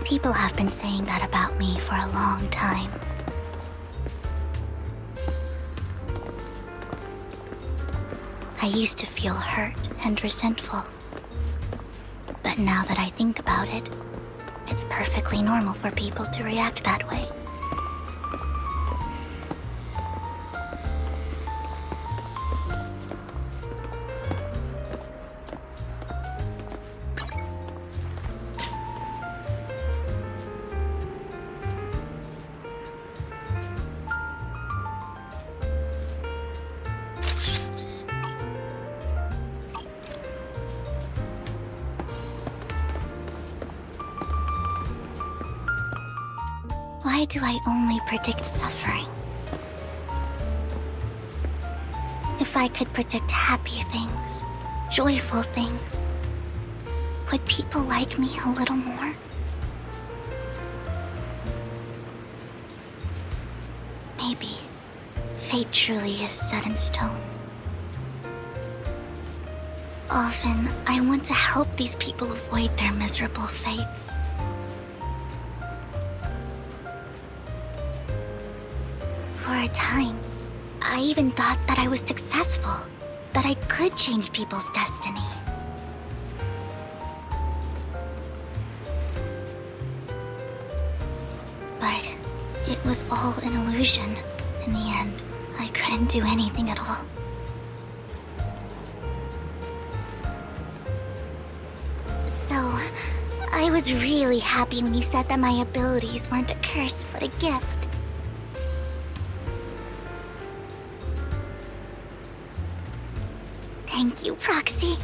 People have been saying that about me for a long time. I used to feel hurt and resentful. But now that I think about it, it's perfectly normal for people to react that way. Why do I only predict suffering? If I could predict happy things, joyful things, would people like me a little more? Maybe fate truly is set in stone. Often, I want to help these people avoid their miserable fates. For a time, I even thought that I was successful, that I could change people's destiny. But it was all an illusion. In the end, I couldn't do anything at all. So, I was really happy when you said that my abilities weren't a curse, but a gift. Thank you, Proxy.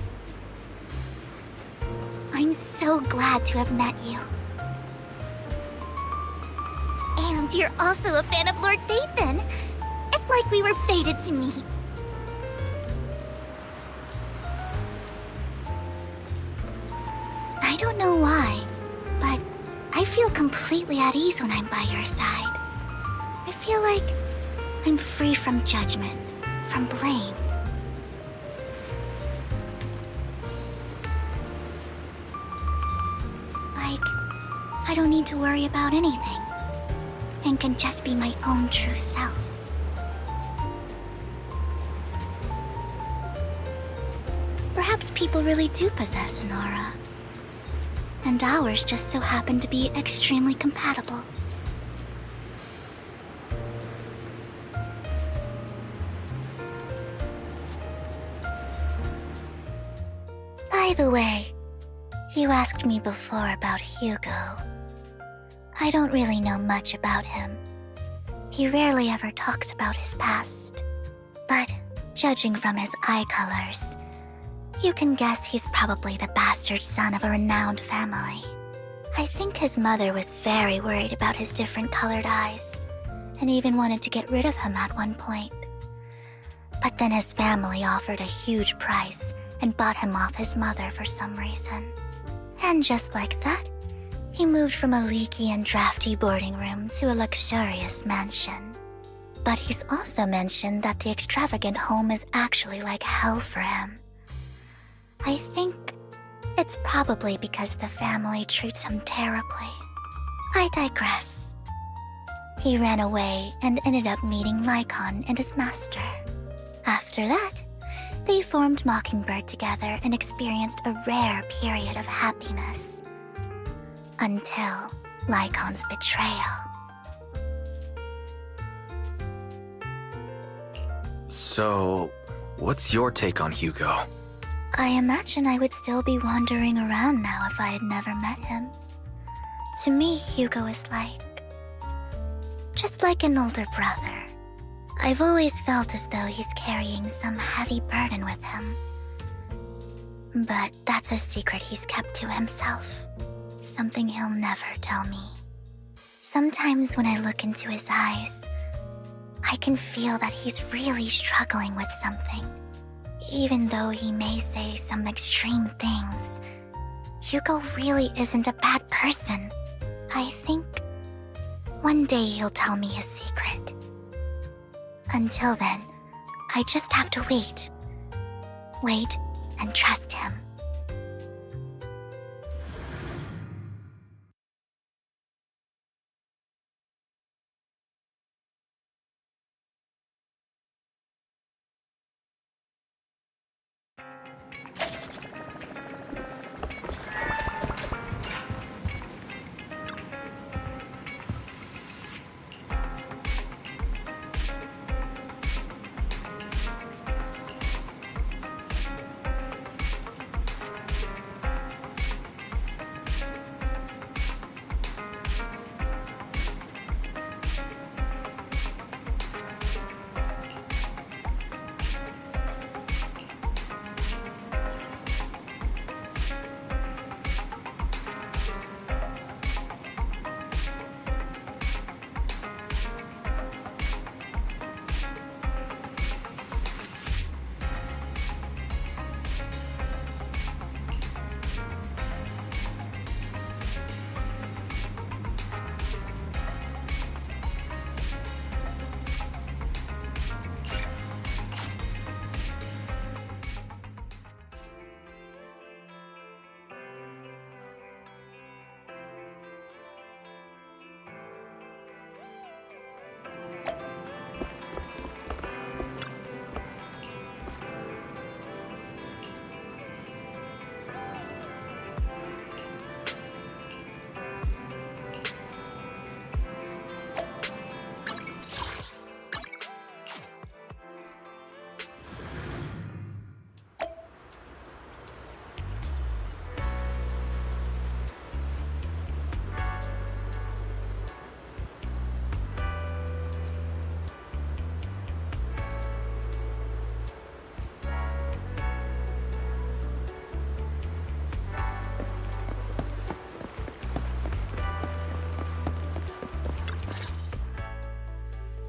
I'm so glad to have met you. And you're also a fan of Lord Phaethon. It's like we were fated to meet. I don't know why, but I feel completely at ease when I'm by your side. I feel like I'm free from judgment, from blame. Like, I don't need to worry about anything, and can just be my own true self. Perhaps people really do possess an aura, and ours just so happen to be extremely compatible. By the way, you asked me before about Hugo. I don't really know much about him. He rarely ever talks about his past. But judging from his eye colors, you can guess he's probably the bastard son of a renowned family. I think his mother was very worried about his different colored eyes, and even wanted to get rid of him at one point. But then his family offered a huge price and bought him off his mother for some reason. And just like that, he moved from a leaky and drafty boarding room to a luxurious mansion. But he's also mentioned that the extravagant home is actually like hell for him. I think it's probably because the family treats him terribly. I digress. He ran away and ended up meeting Lycon and his master. After that, they formed Mockingbird together and experienced a rare period of happiness. Until Lycon's betrayal. So, what's your take on Hugo? I imagine I would still be wandering around now if I had never met him. To me, Hugo is just like an older brother. I've always felt as though he's carrying some heavy burden with him. But that's a secret he's kept to himself. Something he'll never tell me. Sometimes when I look into his eyes, I can feel that he's really struggling with something. Even though he may say some extreme things, Hugo really isn't a bad person. I think one day he'll tell me his secret. Until then, I just have to wait. Wait and trust him.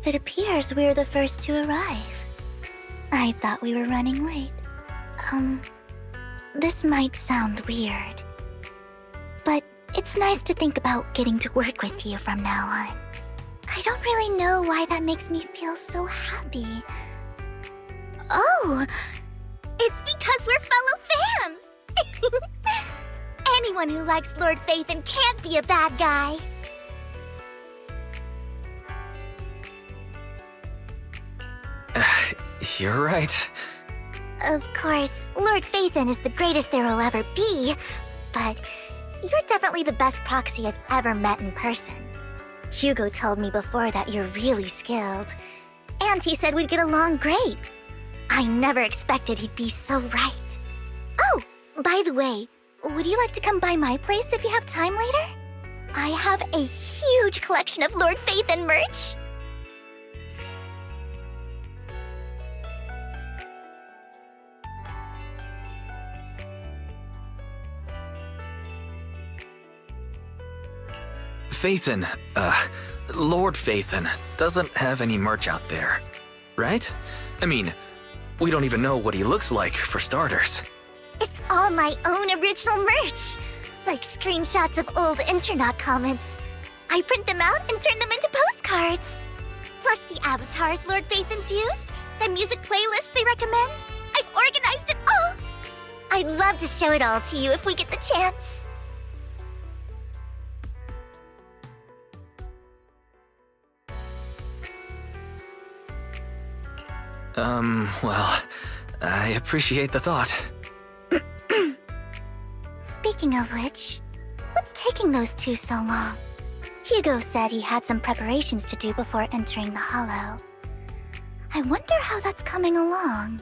It appears we're the first to arrive. I thought we were running late. This might sound weird, but it's nice to think about getting to work with you from now on. I don't really know why that makes me feel so happy. Oh, it's because we're fellow fans! Anyone who likes Lord Phaethon can't be a bad guy. You're right. Of course, Lord Phaethon is the greatest there will ever be, but you're definitely the best proxy I've ever met in person. Hugo told me before that you're really skilled, and he said we'd get along great. I never expected he'd be so right. Oh, by the way, would you like to come by my place if you have time later? I have a huge collection of Lord Phaethon merch. Phaethon, Lord Phaethon doesn't have any merch out there, right? I mean, we don't even know what he looks like, for starters. It's all my own original merch, like screenshots of old Internet comments. I print them out and turn them into postcards. Plus the avatars Lord Phaethon's used, the music playlists they recommend. I've organized it all. I'd love to show it all to you if we get the chance. Well, I appreciate the thought. Speaking of which, what's taking those two so long? Hugo said he had some preparations to do before entering the Hollow. I wonder how that's coming along.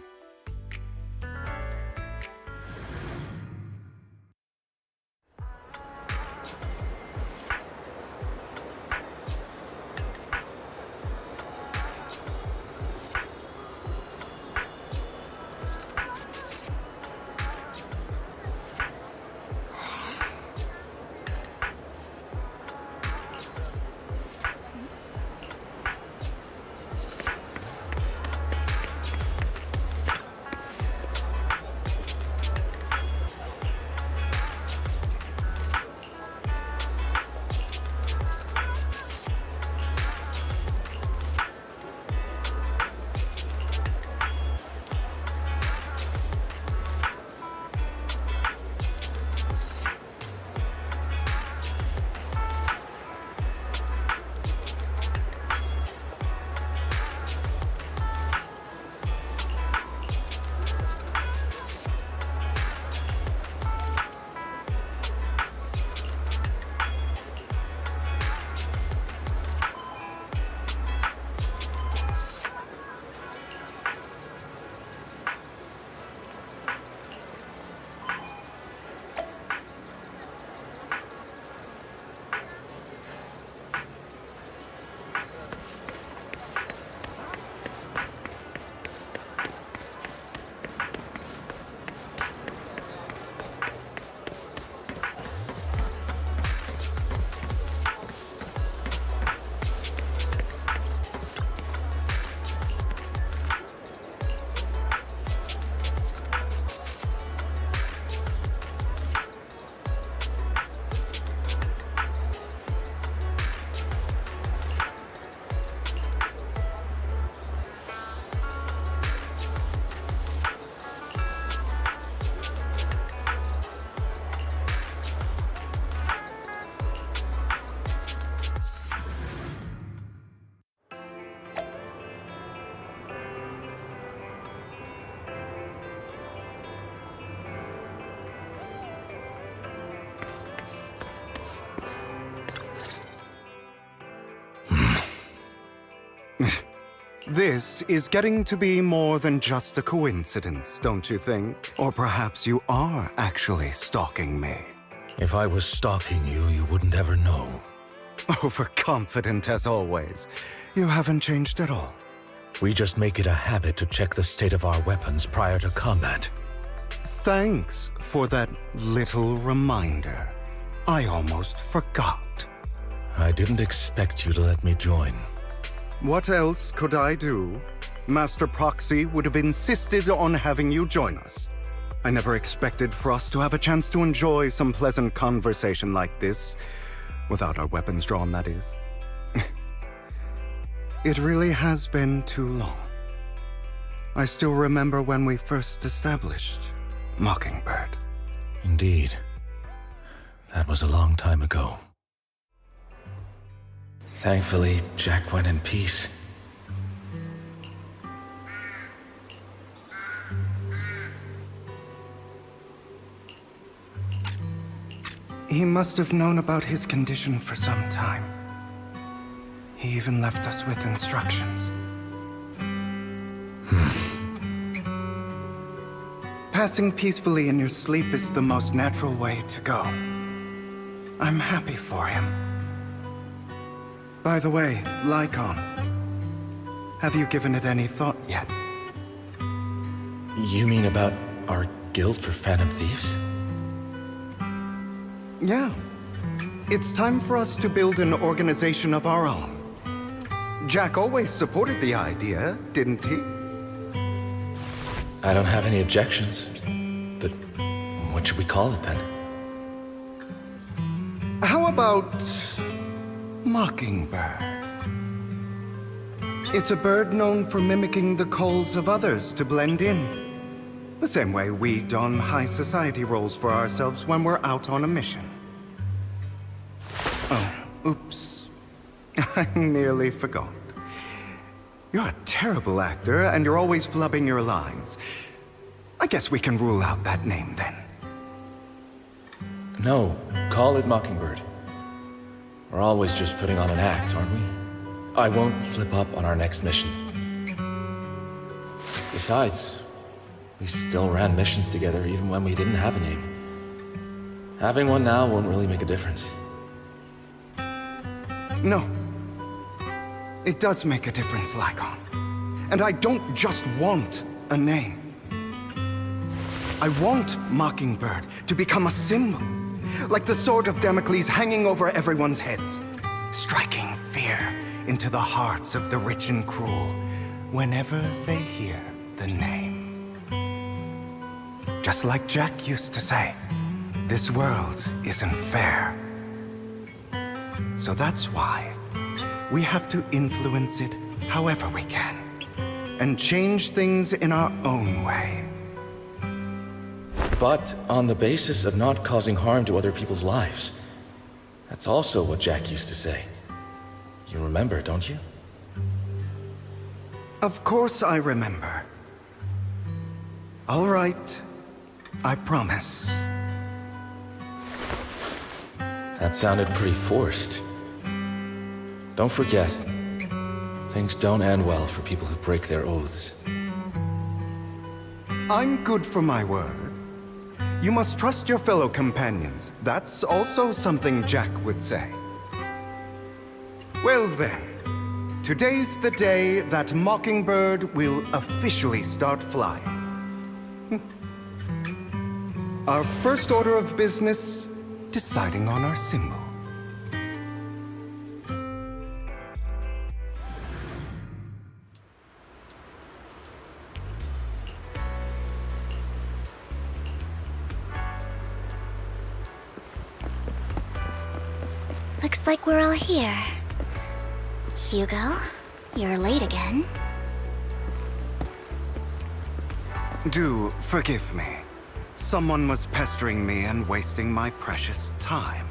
This is getting to be more than just a coincidence, don't you think? Or perhaps you are actually stalking me. If I was stalking you, you wouldn't ever know. Overconfident as always. You haven't changed at all. We just make it a habit to check the state of our weapons prior to combat. Thanks for that little reminder. I almost forgot. I didn't expect you to let me join. What else could I do? Master Proxy would have insisted on having you join us. I never expected for us to have a chance to enjoy some pleasant conversation like this, without our weapons drawn, that is. It really has been too long. I still remember when we first established Mockingbird. Indeed. That was a long time ago. Thankfully, Jack went in peace. He must have known about his condition for some time. He even left us with instructions. Passing peacefully in your sleep is the most natural way to go. I'm happy for him. By the way, Lycon, have you given it any thought yet? You mean about our guild for Phantom Thieves? Yeah. It's time for us to build an organization of our own. Jack always supported the idea, didn't he? I don't have any objections. But what should we call it then? How about Mockingbird? It's a bird known for mimicking the calls of others to blend in. The same way we don high society roles for ourselves when we're out on a mission. Oh, oops. I nearly forgot. You're a terrible actor, and you're always flubbing your lines. I guess we can rule out that name, then. No, call it Mockingbird. We're always just putting on an act, aren't we? I won't slip up on our next mission. Besides, we still ran missions together even when we didn't have a name. Having one now won't really make a difference. No. It does make a difference, Lycon. And I don't just want a name. I want Mockingbird to become a symbol, like the sword of Damocles hanging over everyone's heads, striking fear into the hearts of the rich and cruel whenever they hear the name. Just like Jack used to say, this world isn't fair. So that's why we have to influence it however we can, and change things in our own way. But on the basis of not causing harm to other people's lives. That's also what Jack used to say. You remember, don't you? Of course I remember. All right, I promise. That sounded pretty forced. Don't forget, things don't end well for people who break their oaths. I'm good for my word. You must trust your fellow companions. That's also something Jack would say. Well then, today's the day that Mockingbird will officially start flying. Our first order of business, deciding on our symbol. Looks like we're all here. Hugo, you're late again. Do forgive me. Someone was pestering me and wasting my precious time.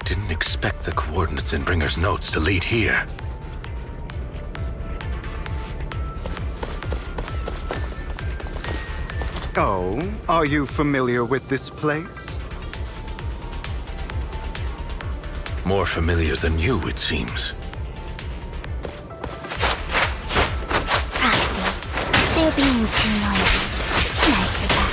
Didn't expect the coordinates in Bringer's notes to lead here. Oh, are you familiar with this place? More familiar than you, it seems. Proxy, they're being too noisy. I forgot.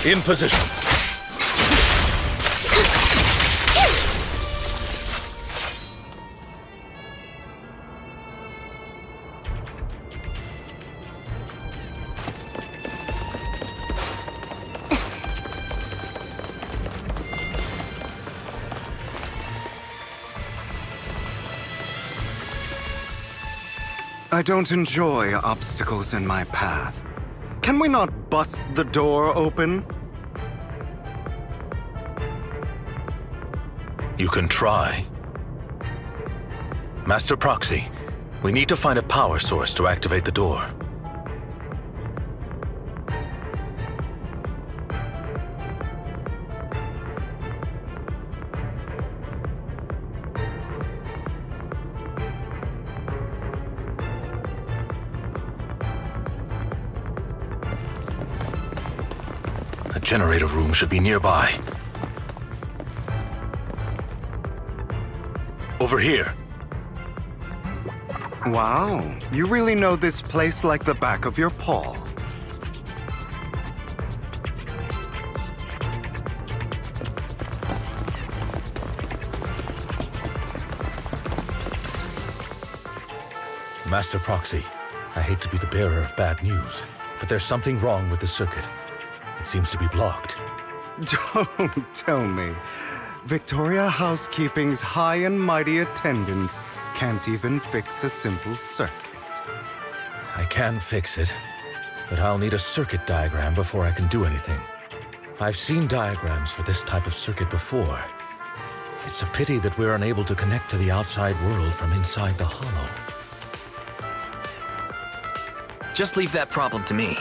In position. I don't enjoy obstacles in my path. Can we not bust the door open? You can try. Master Proxy, we need to find a power source to activate the door. The generator room should be nearby. Over here. Wow, you really know this place like the back of your paw. Master Proxy, I hate to be the bearer of bad news, but there's something wrong with the circuit. It seems to be blocked. Don't tell me. Victoria Housekeeping's high and mighty attendants can't even fix a simple circuit. I can fix it, but I'll need a circuit diagram before I can do anything. I've seen diagrams for this type of circuit before. It's a pity that we're unable to connect to the outside world from inside the hollow. Just leave that problem to me.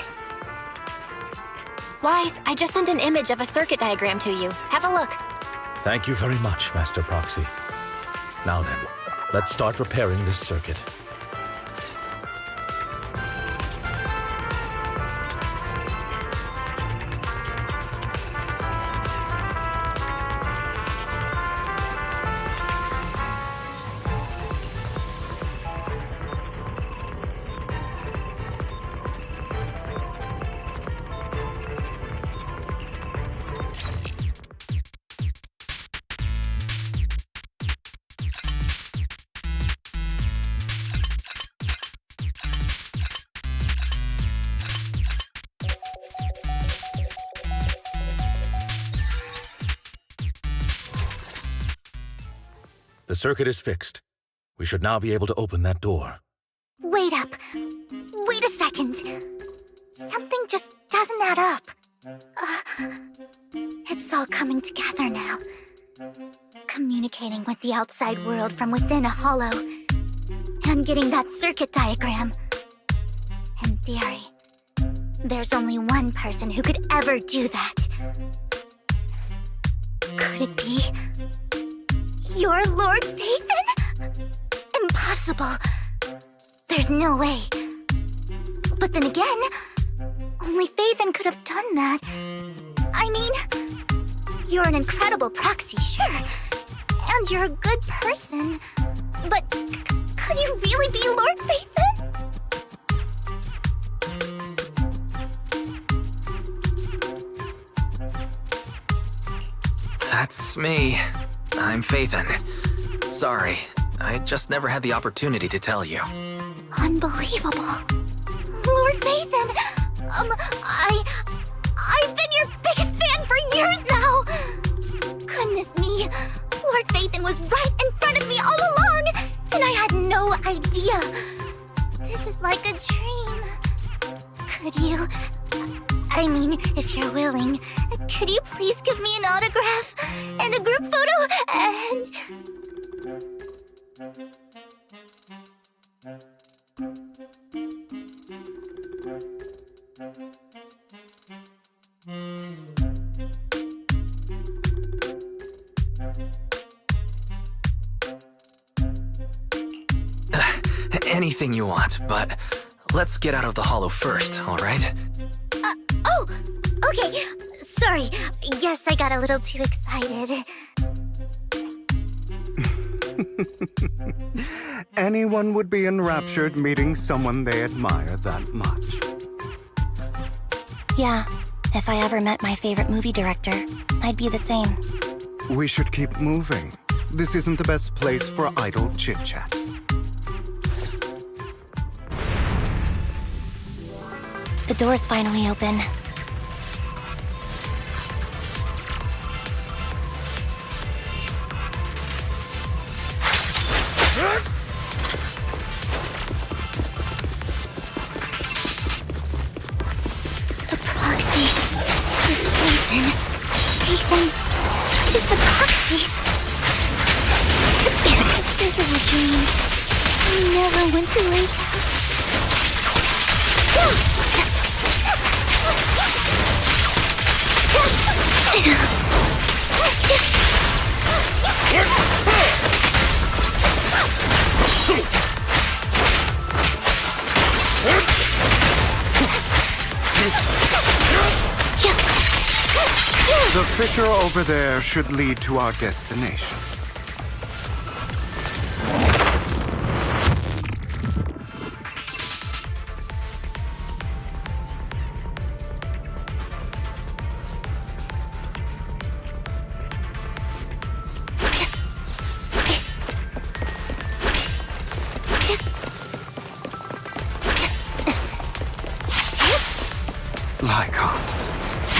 Wise, I just sent an image of a circuit diagram to you. Have a look. Thank you very much, Master Proxy. Now then, let's start repairing this circuit. The circuit is fixed. We should now be able to open that door. Wait up. Wait a second. Something just doesn't add up. It's all coming together now. Communicating with the outside world from within a hollow. And getting that circuit diagram. In theory, there's only one person who could ever do that. Could it be your Lord Phaethon? Impossible. There's no way. But then again, only Phaethon could have done that. I mean, you're an incredible proxy, sure. And you're a good person. But could you really be Lord Phaethon? That's me. I'm Phaethon. Sorry, I just never had the opportunity to tell you. Unbelievable. Lord Phaethon! Could you... I mean, if you're willing, could you please give me an autograph and a group photo and... Anything you want, but let's get out of the hollow first, all right? Oh! Okay, sorry. Guess I got a little too excited. Anyone would be enraptured meeting someone they admire that much. Yeah, if I ever met my favorite movie director, I'd be the same. We should keep moving. This isn't the best place for idle chit-chat. The door's finally open. The proxy is Ethan. Ethan is the proxy. This is a dream. I never went to Lake House. The fissure over there should lead to our destination.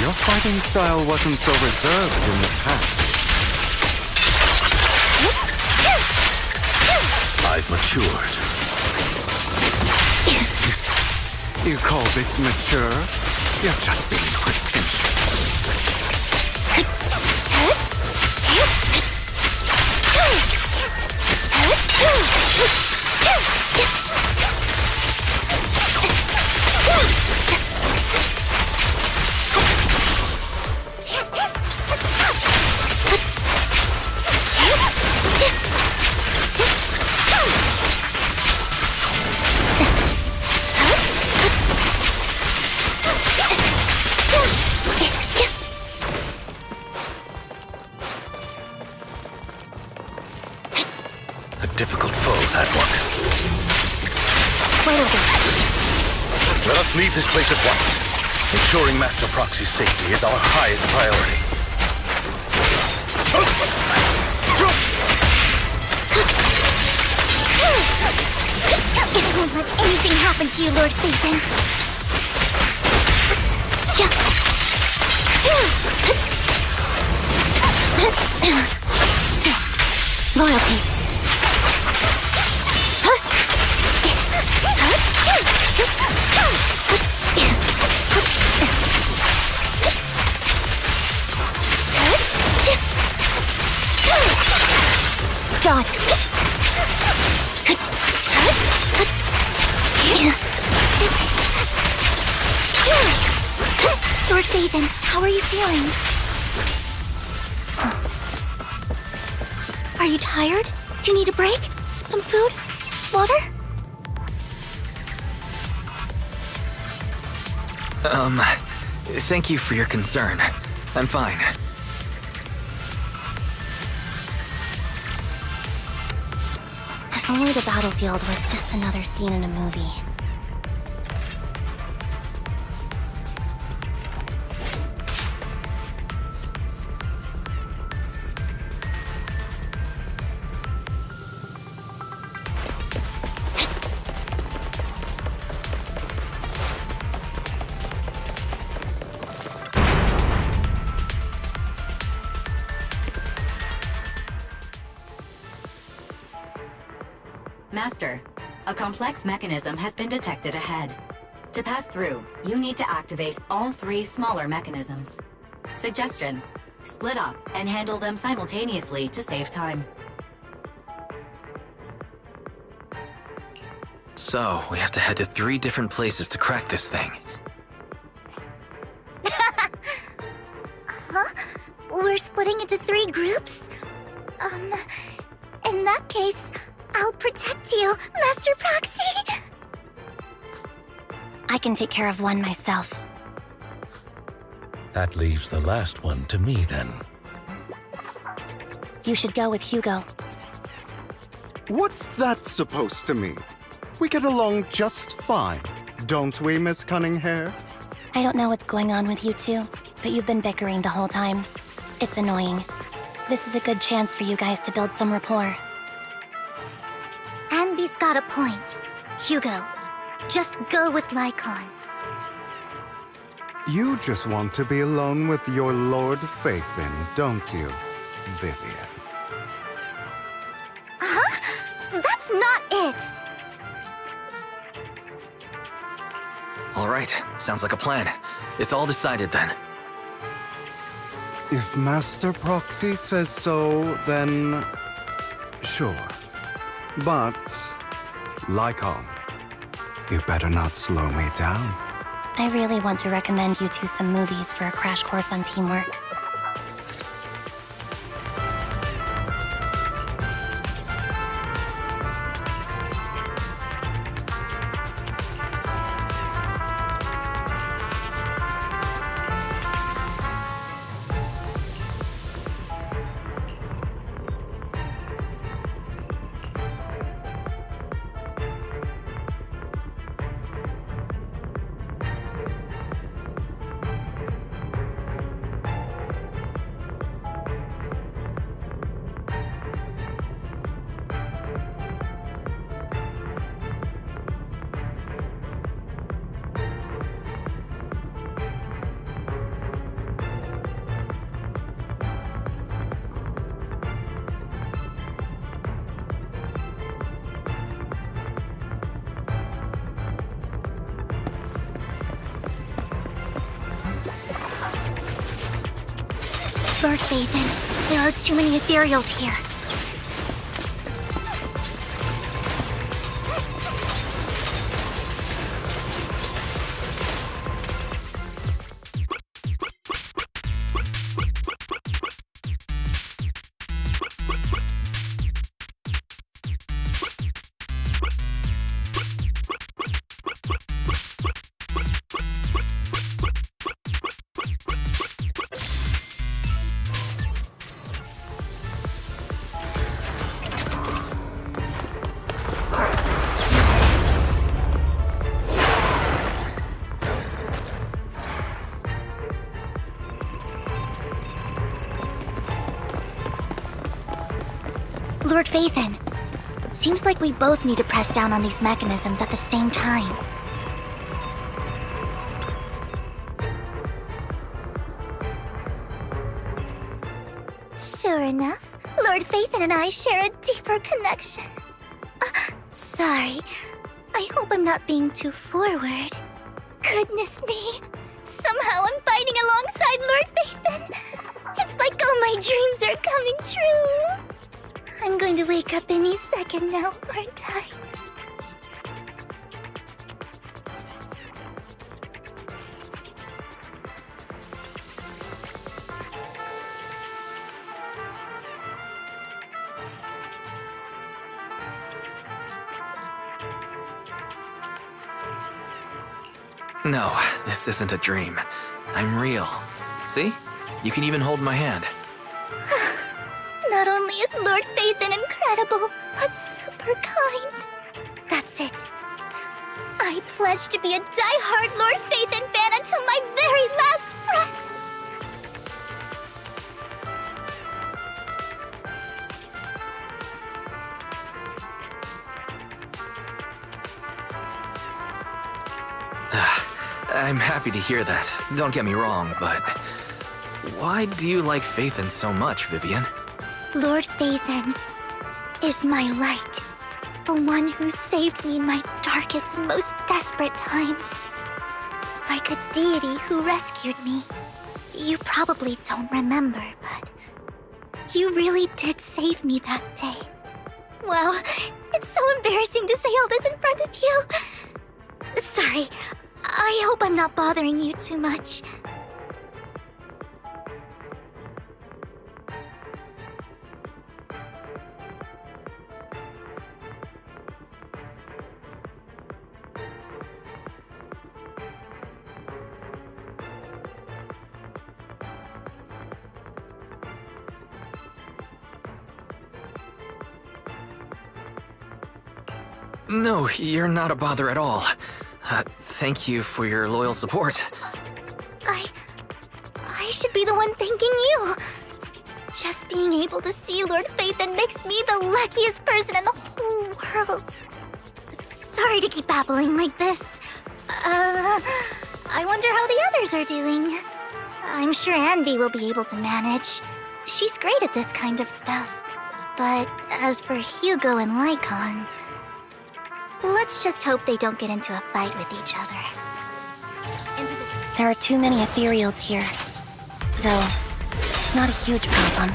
Your fighting style wasn't so reserved in the past. I've matured. You call this mature? You're just being pretentious. Difficult foe, that one. Let us leave this place at once. Ensuring Master Proxy's safety is our highest priority. I won't let anything happen to you, Lord Phaethon. Loyalty. God. Lord Phaethon, how are you feeling? Are you tired? Do you need a break? Some food? Water? Thank you for your concern. I'm fine. If only the battlefield was just another scene in a movie. Master, a complex mechanism has been detected ahead. To pass through, you need to activate all 3 smaller mechanisms. Suggestion: split up and handle them simultaneously to save time. So, we have to head to 3 different places to crack this thing. Huh? We're splitting into 3 groups? In that case, I'll protect you, Master Proxy! I can take care of one myself. That leaves the last one to me, then. You should go with Hugo. What's that supposed to mean? We get along just fine, don't we, Miss Cunninghair? I don't know what's going on with you two, but you've been bickering the whole time. It's annoying. This is a good chance for you guys to build some rapport. Anby's got a point. Hugo, just go with Lycon. You just want to be alone with your Lord Phaethon, don't you, Vivian? Huh? That's not it! Alright, sounds like a plan. It's all decided then. If Master Proxy says so, then... sure. But... Lycon, you better not slow me down. I really want to recommend you two some movies for a crash course on teamwork. Lord Phaethon, there are too many ethereals here. Lord Phaethon, seems like we both need to press down on these mechanisms at the same time. Sure enough, Lord Phaethon and I share a deeper connection. Sorry, I hope I'm not being too forward. Goodness me, somehow I'm fighting alongside Lord Phaethon. It's like all my dreams are coming true. I'm going to wake up any second now, aren't I? No, this isn't a dream. I'm real. See? You can even hold my hand. Not only is Lord Phaethon incredible, but super kind. That's it. I pledge to be a die-hard Lord Phaethon fan until my very last breath. I'm happy to hear that. Don't get me wrong, but... why do you like Phaethon so much, Vivian? Lord Phaethon is my light. The one who saved me in my darkest and most desperate times. like a deity who rescued me. You probably don't remember, but you really did save me that day. Wow, it's so embarrassing to say all this in front of you. Sorry, I hope I'm not bothering you too much. No, you're not a bother at all. Thank you for your loyal support. I should be the one thanking you. Just being able to see Lord Phaethon makes me the luckiest person in the whole world. Sorry to keep babbling like this. I wonder how the others are doing. I'm sure Anby will be able to manage. She's great at this kind of stuff. But as for Hugo and Lycon, let's just hope they don't get into a fight with each other. There are too many ethereals here. Though, it's not a huge problem.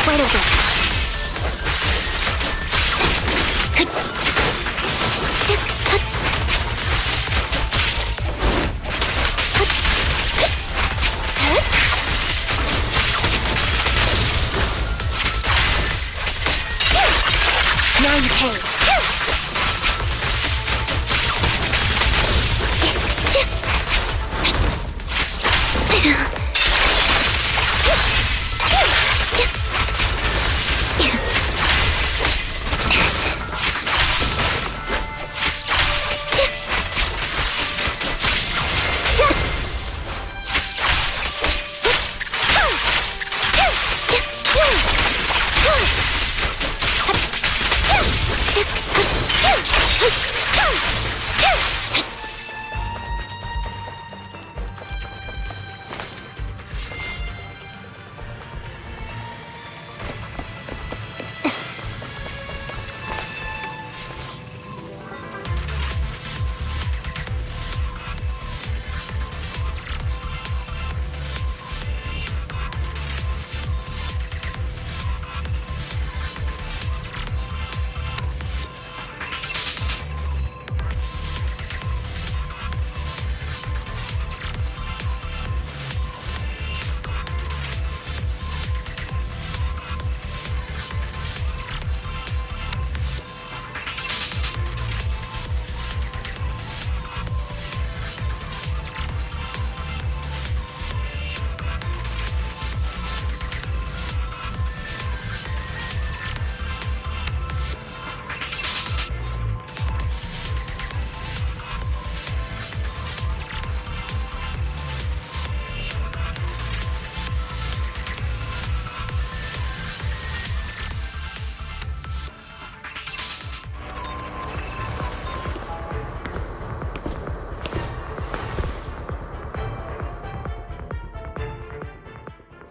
Quite a bit. Now you pay.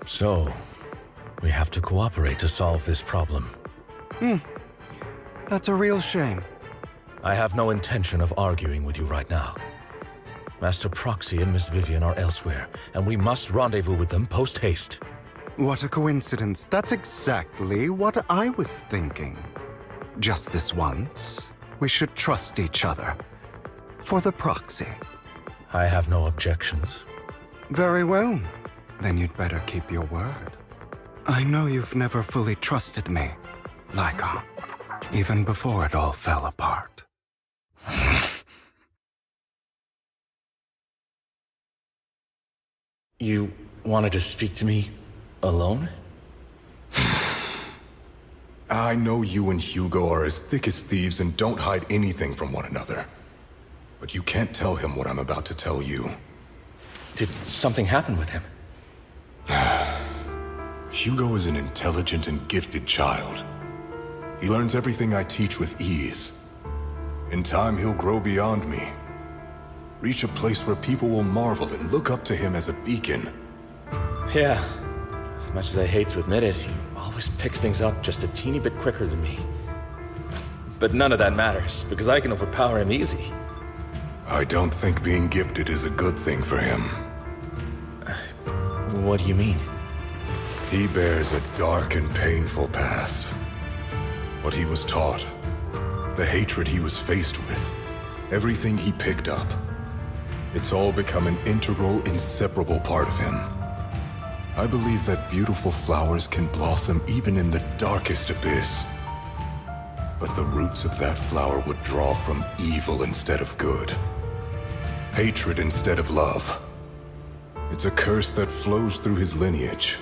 So, we have to cooperate to solve this problem. That's a real shame. I have no intention of arguing with you right now. Master Proxy and Miss Vivian are elsewhere, and we must rendezvous with them post-haste. What a coincidence. That's exactly what I was thinking. Just this once, we should trust each other. For the Proxy. I have no objections. Very well. Then you'd better keep your word. I know you've never fully trusted me, Lycon, even before it all fell apart. You wanted to speak to me alone? I know you and Hugo are as thick as thieves and don't hide anything from one another. But you can't tell him what I'm about to tell you. Did something happen with him? Hugo is an intelligent and gifted child. He learns everything I teach with ease. In time, he'll grow beyond me. Reach a place where people will marvel and look up to him as a beacon. Yeah. As much as I hate to admit it, he always picks things up just a teeny bit quicker than me. But none of that matters, because I can overpower him easy. I don't think being gifted is a good thing for him. What do you mean? He bears a dark and painful past. What he was taught, the hatred he was faced with, everything he picked up. It's all become an integral, inseparable part of him. I believe that beautiful flowers can blossom even in the darkest abyss. But the roots of that flower would draw from evil instead of good. Hatred instead of love. It's a curse that flows through his lineage.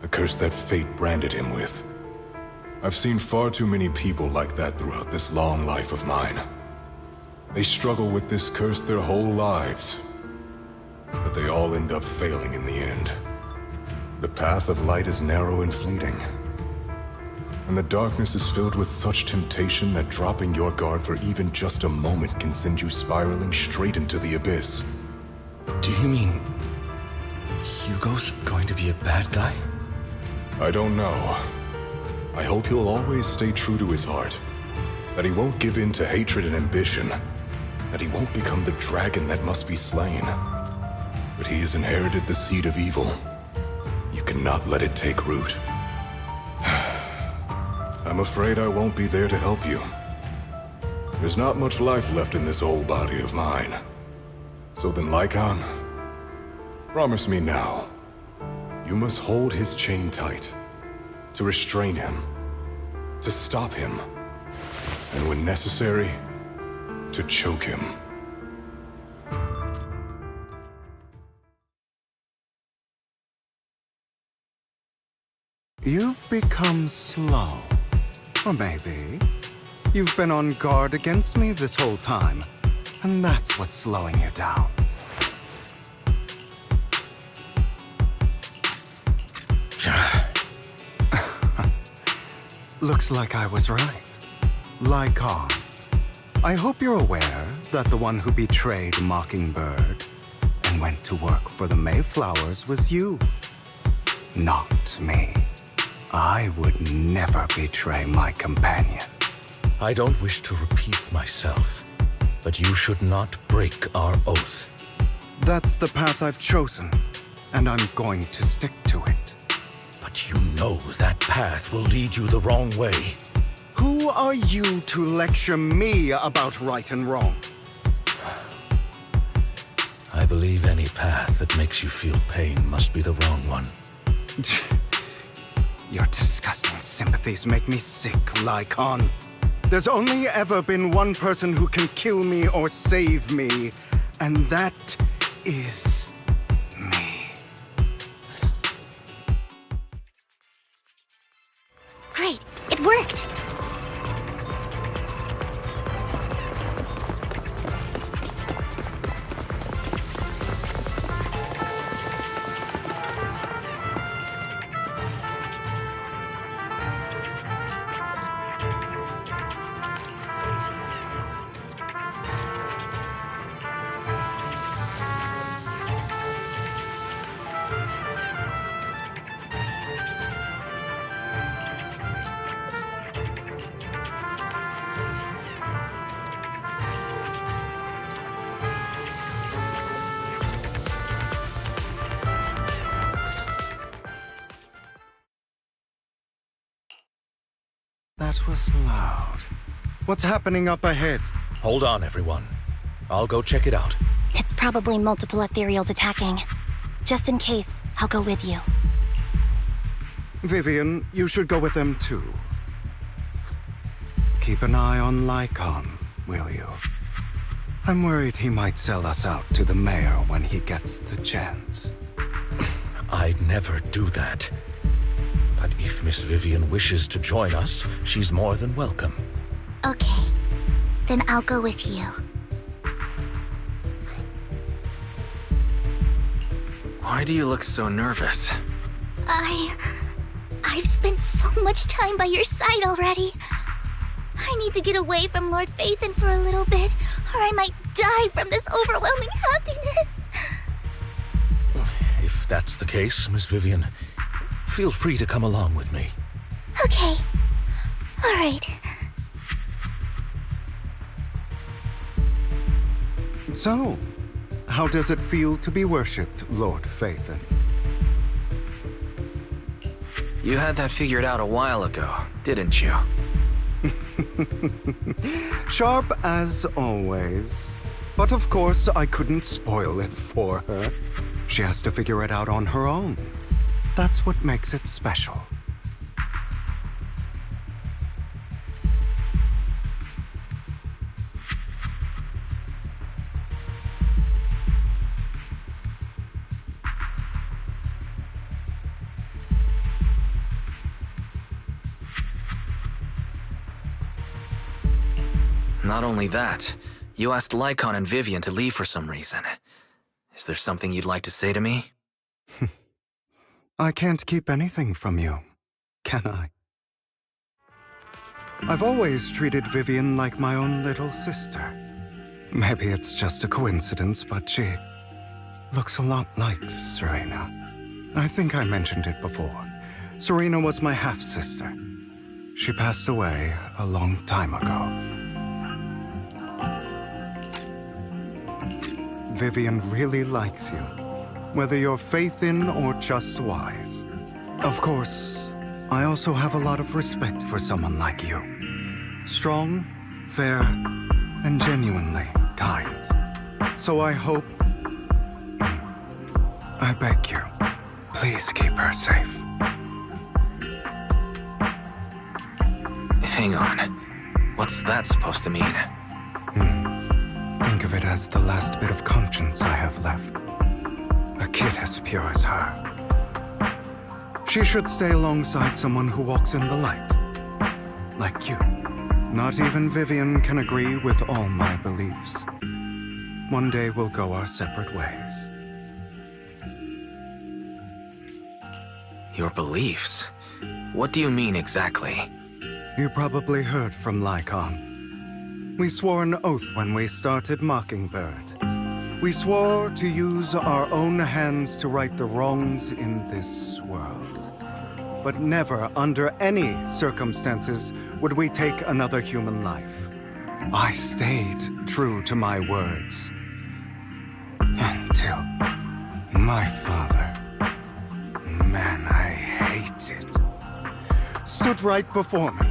A curse that fate branded him with. I've seen far too many people like that throughout this long life of mine. They struggle with this curse their whole lives. But they all end up failing in the end. The path of light is narrow and fleeting. And the darkness is filled with such temptation that dropping your guard for even just a moment can send you spiraling straight into the abyss. Do you mean Hugo's going to be a bad guy? I don't know. I hope he'll always stay true to his heart. That he won't give in to hatred and ambition. That he won't become the dragon that must be slain. But he has inherited the seed of evil. You cannot let it take root. I'm afraid I won't be there to help you. There's not much life left in this old body of mine. So then, Lycon, promise me now. You must hold his chain tight. To restrain him. To stop him. And when necessary, to choke him. You've become slow. Or maybe you've been on guard against me this whole time, and that's what's slowing you down. Looks like I was right. Lycon, I hope you're aware that the one who betrayed Mockingbird and went to work for the Mayflowers was you, not me. I would never betray my companion. I don't wish to repeat myself, but you should not break our oath. That's the path I've chosen, and I'm going to stick to it. But you know that path will lead you the wrong way. Who are you to lecture me about right and wrong? I believe any path that makes you feel pain must be the wrong one. Your disgusting sympathies make me sick, Lycon. There's only ever been one person who can kill me or save me, and that is me. Great, it worked! That was loud. What's happening up ahead? Hold on, everyone. I'll go check it out. It's probably multiple ethereals attacking. Just in case, I'll go with you. Vivian, you should go with them too. Keep an eye on Lycon, will you? I'm worried he might sell us out to the mayor when he gets the chance. I'd never do that. But if Miss Vivian wishes to join us, she's more than welcome. Okay, then I'll go with you. Why do you look so nervous? I I've spent so much time by your side already. I need to get away from Lord Phaethon for a little bit, or I might die from this overwhelming happiness. If that's the case, Miss Vivian, feel free to come along with me. Okay. All right. So, how does it feel to be worshipped, Lord Phaethon? You had that figured out a while ago, didn't you? Sharp as always. But of course, I couldn't spoil it for her. She has to figure it out on her own. That's what makes it special. Not only that, you asked Lycon and Vivian to leave for some reason. Is there something you'd like to say to me? I can't keep anything from you, can I? I've always treated Vivian like my own little sister. Maybe it's just a coincidence, but she looks a lot like Serena. I think I mentioned it before. Serena was my half-sister. She passed away a long time ago. Vivian really likes you, whether you're Phaethon or just wise. Of course, I also have a lot of respect for someone like you. Strong, fair, and genuinely kind. So I hope... I beg you, please keep her safe. Hang on. What's that supposed to mean? Think of it as the last bit of conscience I have left. A kid as pure as her. She should stay alongside someone who walks in the light. Like you. Not even Vivian can agree with all my beliefs. One day we'll go our separate ways. Your beliefs? What do you mean exactly? You probably heard from Lycon. We swore an oath when we started Mockingbird. We swore to use our own hands to right the wrongs in this world. But never, under any circumstances, would we take another human life. I stayed true to my words. Until my father, the man I hated, stood right before me.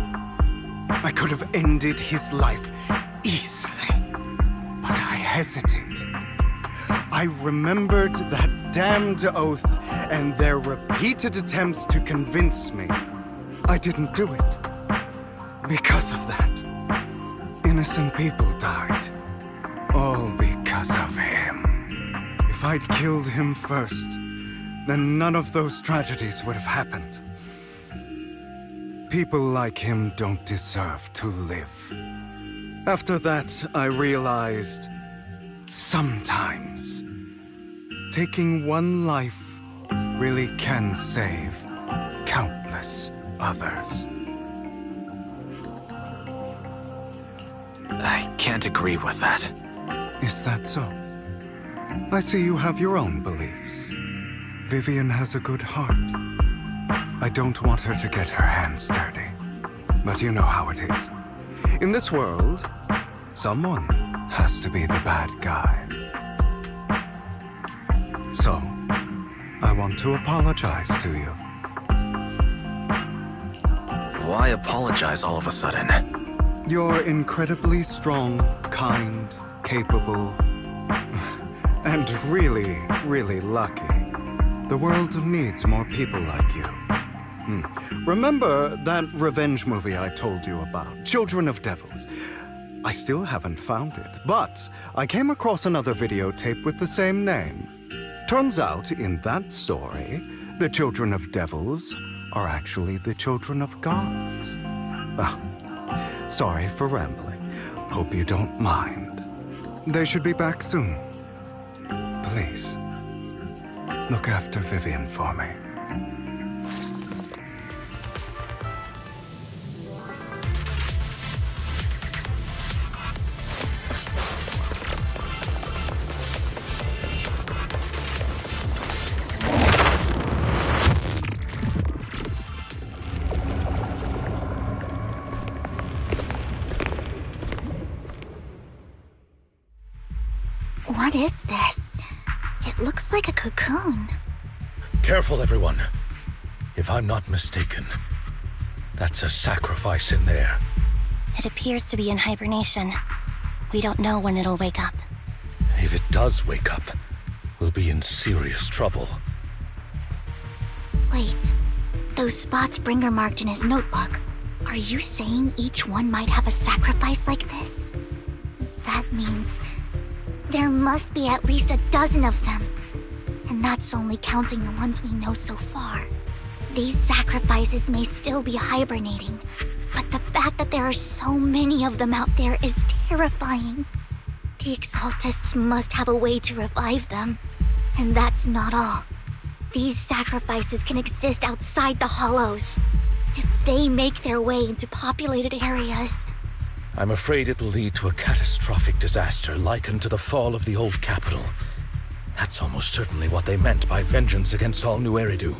I could have ended his life easily, but I hesitated. I remembered that damned oath and their repeated attempts to convince me I didn't do it. Because of that, innocent people died. All because of him. If I'd killed him first, then none of those tragedies would have happened. People like him don't deserve to live. After that, I realized, sometimes, taking one life really can save countless others. I can't agree with that. Is that so? I see you have your own beliefs. Vivian has a good heart. I don't want her to get her hands dirty. But you know how it is. In this world, someone has to be the bad guy. So, I want to apologize to you. Why apologize all of a sudden? You're incredibly strong, kind, capable, and really, really lucky. The world needs more people like you. Remember that revenge movie I told you about, Children of Devils? I still haven't found it, but I came across another videotape with the same name. Turns out, in that story, the Children of Devils are actually the children of gods. Oh, sorry for rambling. Hope you don't mind. They should be back soon. Please, look after Vivian for me. What is this? It looks like a cocoon. Careful, everyone. If I'm not mistaken, that's a sacrifice in there. It appears to be in hibernation. We don't know when it'll wake up. If it does wake up, we'll be in serious trouble. Wait, those spots Bringer marked in his notebook. Are you saying each one might have a sacrifice like this? That means there must be at least a dozen of them. And that's only counting the ones we know so far. These sacrifices may still be hibernating, but the fact that there are so many of them out there is terrifying. The Exaltists must have a way to revive them. And that's not all. These sacrifices can exist outside the Hollows. If they make their way into populated areas... I'm afraid it will lead to a catastrophic disaster likened to the fall of the old capital. That's almost certainly what they meant by vengeance against all New Eridu.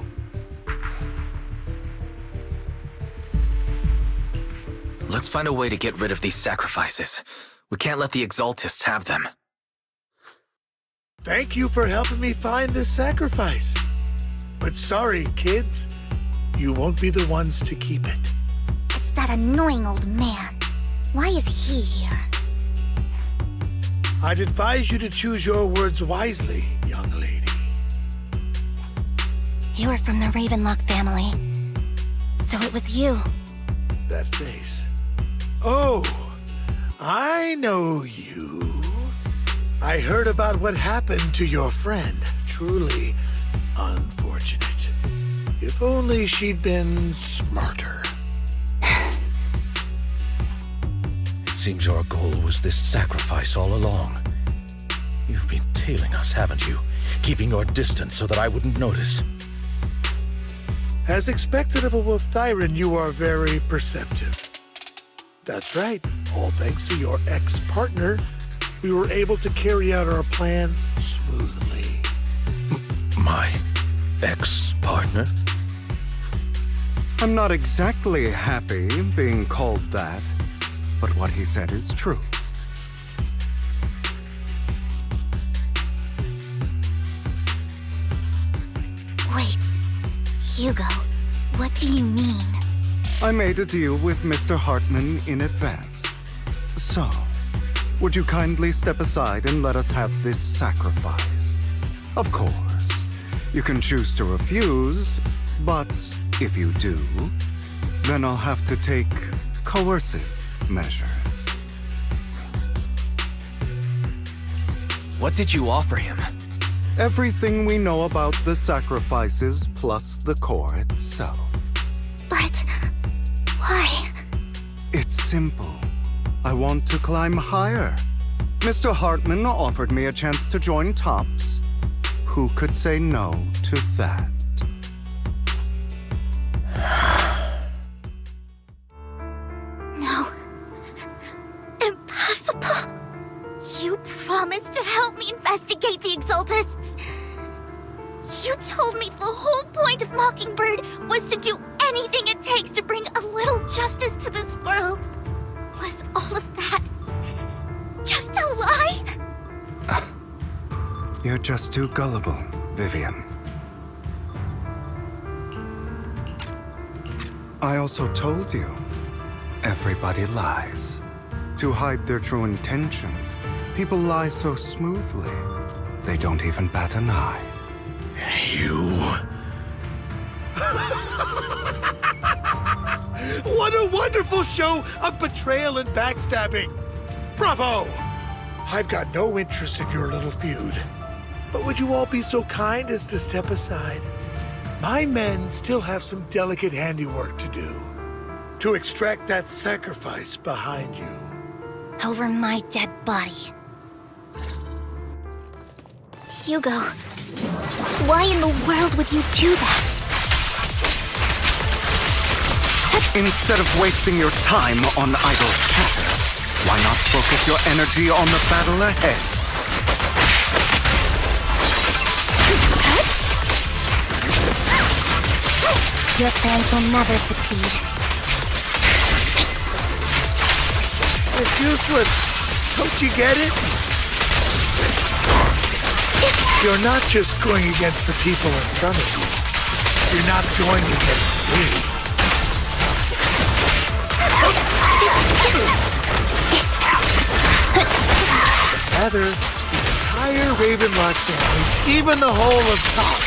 Let's find a way to get rid of these sacrifices. We can't let the Exaltists have them. Thank you for helping me find this sacrifice. But sorry, kids. You won't be the ones to keep it. It's that annoying old man. Why is he here? I'd advise you to choose your words wisely, young lady. You're from the Ravenlock family. So it was you. That face. Oh, I know you. I heard about what happened to your friend. Truly unfortunate. If only she'd been smarter. It seems your goal was this sacrifice all along. You've been tailing us, haven't you? Keeping your distance so that I wouldn't notice. As expected of a Wolf-Thyran, you are very perceptive. That's right. All thanks to your ex-partner, we were able to carry out our plan smoothly. My ex-partner? I'm not exactly happy being called that, but what he said is true. Wait, Hugo, what do you mean? I made a deal with Mr. Hartman in advance. So, would you kindly step aside and let us have this sacrifice? Of course, you can choose to refuse, but if you do, then I'll have to take coercive measures. What did you offer him? Everything we know about the sacrifices plus the core itself. But... why? It's simple. I want to climb higher. Mr. Hartman offered me a chance to join Tops. Who could say no to that? No. Impossible. You promised to help me investigate the Exaltists. You told me the whole point of Mockingbird was to do anything it takes to bring a little justice to this world. Was all of that just a lie? You're just too gullible, Vivian. I also told you, everybody lies. To hide their true intentions, people lie so smoothly, they don't even bat an eye. You... What a wonderful show of betrayal and backstabbing! Bravo! I've got no interest in your little feud. But would you all be so kind as to step aside? My men still have some delicate handiwork to do. To extract that sacrifice behind you. Over my dead body. Hugo, why in the world would you do that? Instead of wasting your time on idle chatter, why not focus your energy on the battle ahead? Your plans will never succeed. It's useless. Don't you get it? You're not just going against the people in front of you. You're not going against me. Rather, the entire Ravenlock family, even the whole of Top.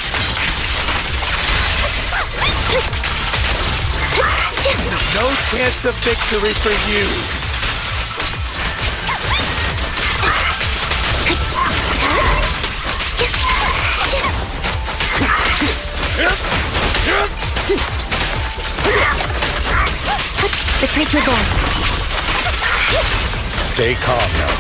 No chance of victory for you. Retreat to advance. Stay calm now.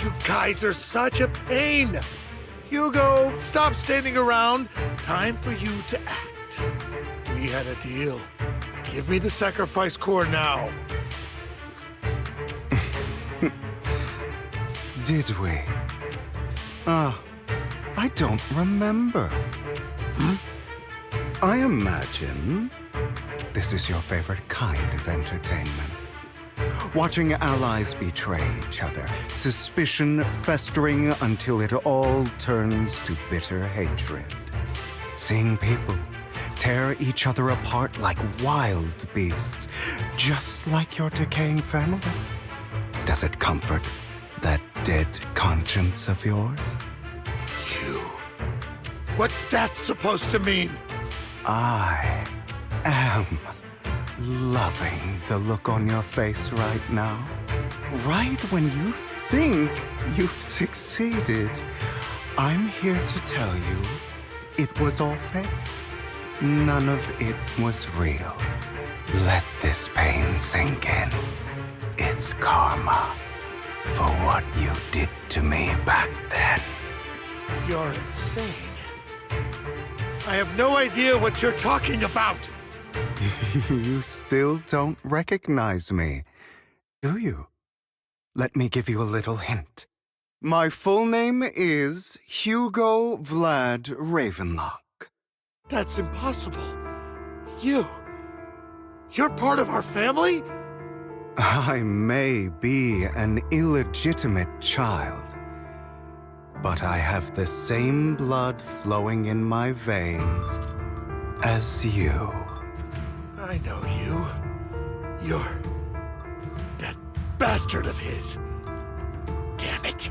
You guys are such a pain. Hugo, stop standing around. Time for you to act. We had a deal. Give me the sacrifice core now. Did we? I don't remember. I imagine this is your favorite kind of entertainment. Watching allies betray each other, suspicion festering until it all turns to bitter hatred. Seeing people tear each other apart like wild beasts, just like your decaying family. Does it comfort that dead conscience of yours? You. What's that supposed to mean? I am loving the look on your face right now. Right when you think you've succeeded, I'm here to tell you it was all fake. None of it was real. Let this pain sink in. It's karma for what you did to me back then. You're insane. I have no idea what you're talking about. You still don't recognize me, do you? Let me give you a little hint. My full name is Hugo Vlad Ravenlock. That's impossible. You're part of our family? I may be an illegitimate child, but I have the same blood flowing in my veins as you. I know you. You're that bastard of his. Damn it.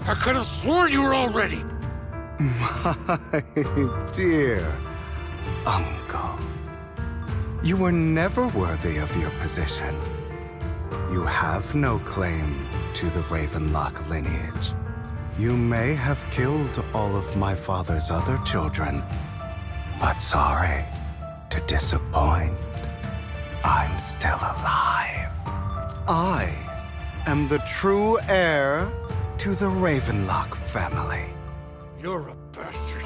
I could have sworn you were already. My dear uncle, you were never worthy of your position. You have no claim to the Ravenlock lineage. You may have killed all of my father's other children, but sorry to disappoint. I'm still alive. I am the true heir to the Ravenlock family. You're a bastard.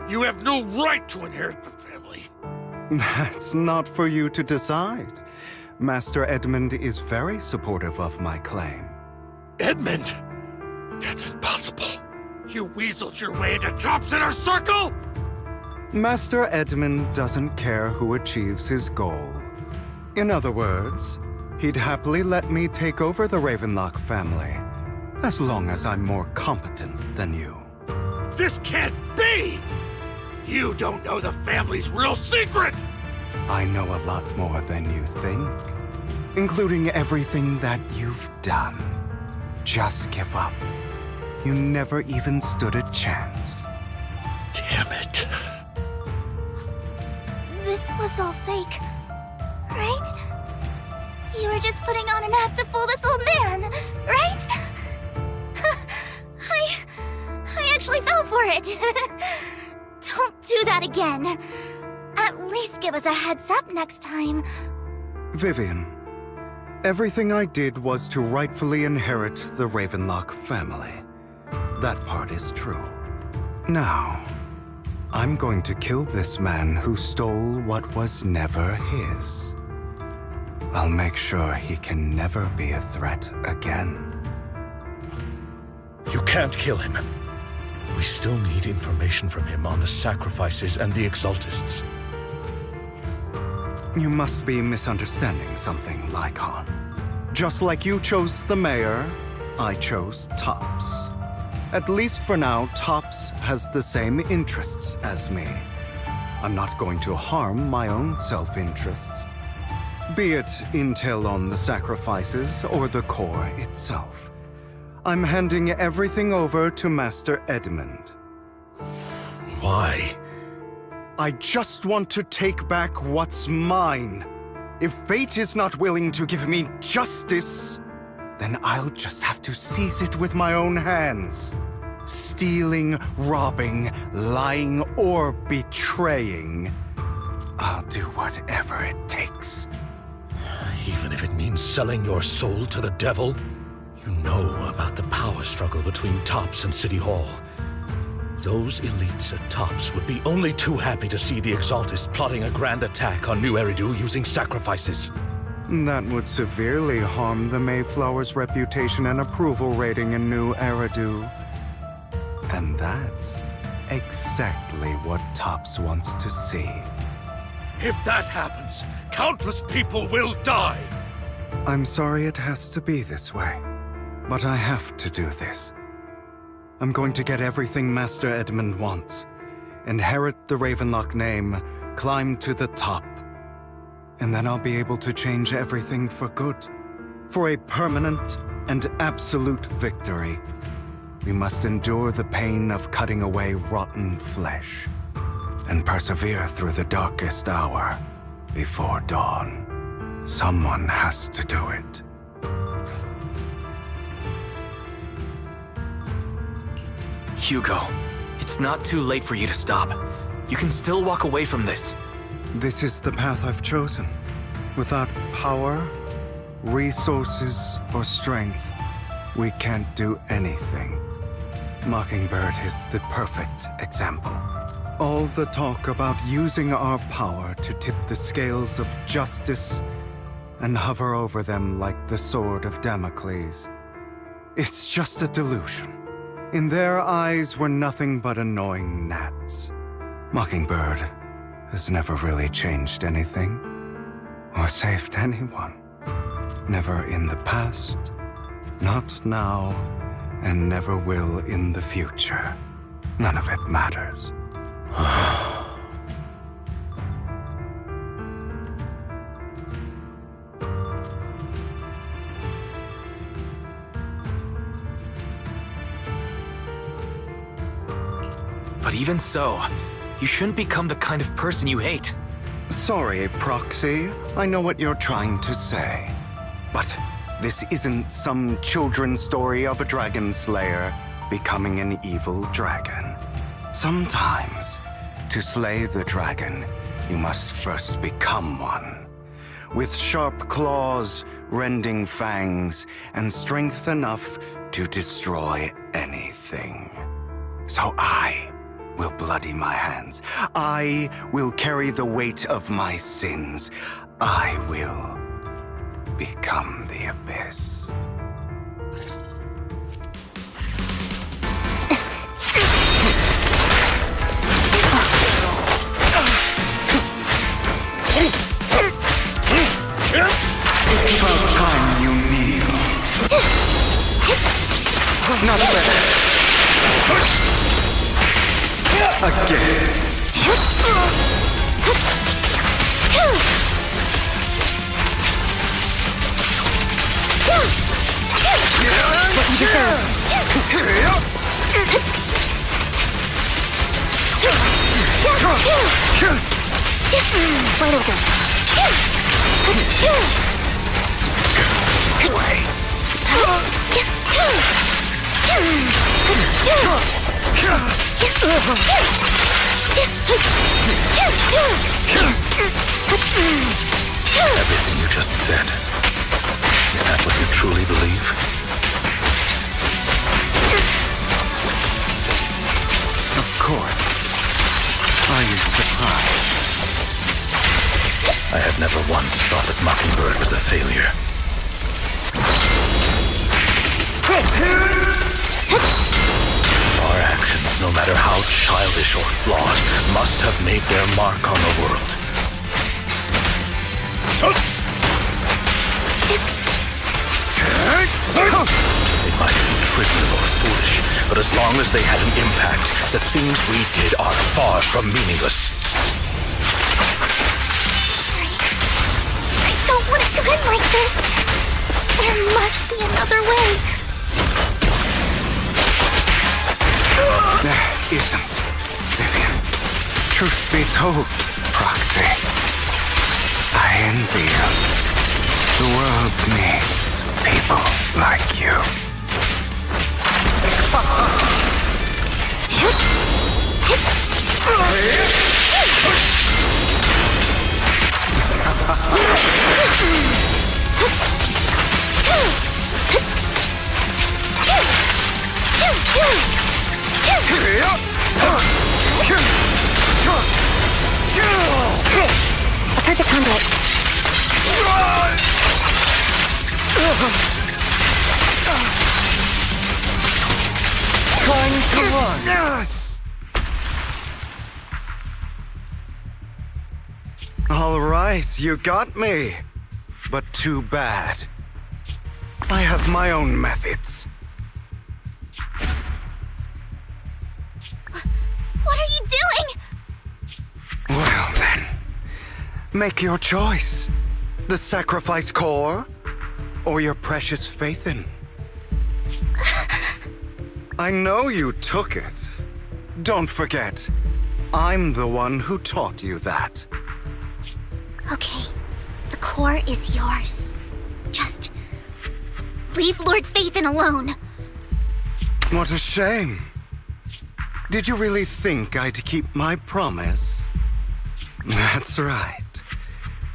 You have no right to inherit the family. That's not for you to decide. Master Edmund is very supportive of my claim. Edmund? That's impossible. You weaseled your way into Top's inner circle? Master Edmund doesn't care who achieves his goal. In other words, he'd happily let me take over the Ravenlock family, as long as I'm more competent than you. This can't be! You don't know the family's real secret! I know a lot more than you think, including everything that you've done. Just give up. You never even stood a chance. Damn it. This was all fake, right? You were just putting on an act to fool this old man, right? I actually fell for it. Don't do that again. At least give us a heads up next time. Vivian, everything I did was to rightfully inherit the Ravenlock family. That part is true. Now, I'm going to kill this man who stole what was never his. I'll make sure he can never be a threat again. You can't kill him. We still need information from him on the sacrifices and the Exaltists. You must be misunderstanding something, Lycon. Just like you chose the mayor, I chose Tops. At least for now, Tops has the same interests as me. I'm not going to harm my own self-interests. Be it intel on the sacrifices or the core itself. I'm handing everything over to Master Edmund. Why? I just want to take back what's mine. If fate is not willing to give me justice, then I'll just have to seize it with my own hands. Stealing, robbing, lying, or betraying. I'll do whatever it takes. Even if it means selling your soul to the devil? You know about the power struggle between Tops and City Hall. Those elites at Tops would be only too happy to see the Exaltists plotting a grand attack on New Eridu using sacrifices. That would severely harm the Mayflower's reputation and approval rating in New Eridu. And that's exactly what Tops wants to see. If that happens, countless people will die! I'm sorry it has to be this way, but I have to do this. I'm going to get everything Master Edmund wants. Inherit the Ravenlock name, climb to the top. And then I'll be able to change everything for good. For a permanent and absolute victory. We must endure the pain of cutting away rotten flesh. And persevere through the darkest hour before dawn. Someone has to do it. Hugo, it's not too late for you to stop. You can still walk away from this. This is the path I've chosen. Without power, resources, or strength, we can't do anything. Mockingbird is the perfect example. All the talk about using our power to tip the scales of justice and hover over them like the sword of Damocles. It's just a delusion. In their eyes, we're nothing but annoying gnats. Mockingbird has never really changed anything, or saved anyone. Never in the past, not now, and never will in the future. None of it matters. But even so, you shouldn't become the kind of person you hate. Sorry, Proxy. I know what you're trying to say. But this isn't some children's story of a dragon slayer becoming an evil dragon. Sometimes, to slay the dragon, you must first become one. With sharp claws, rending fangs, and strength enough to destroy anything. So I will bloody my hands. I will carry the weight of my sins. I will become the Abyss. It's about time you kneel. Not better. Again. Away. Everything you just said. Is that what you truly believe? Of course. Are you surprised? I have never once thought that Mockingbird was a failure. Our actions, no matter how childish or flawed, must have made their mark on the world. They might be trivial or foolish, but as long as they had an impact, the things we did are far from meaningless. I don't want it to end like this. There must be another way. There isn't, Vivian. Truth be told, Proxy, I envy you. The world needs people like you. I've heard the conduit. Trying to run. All right, you got me. But too bad. I have my own methods. What are you doing? Well then, make your choice. The sacrifice core, or your precious Phaethon. I know you took it. Don't forget, I'm the one who taught you that. Okay, the core is yours. Just leave Lord Phaethon alone. What a shame. Did you really think I'd keep my promise? That's right.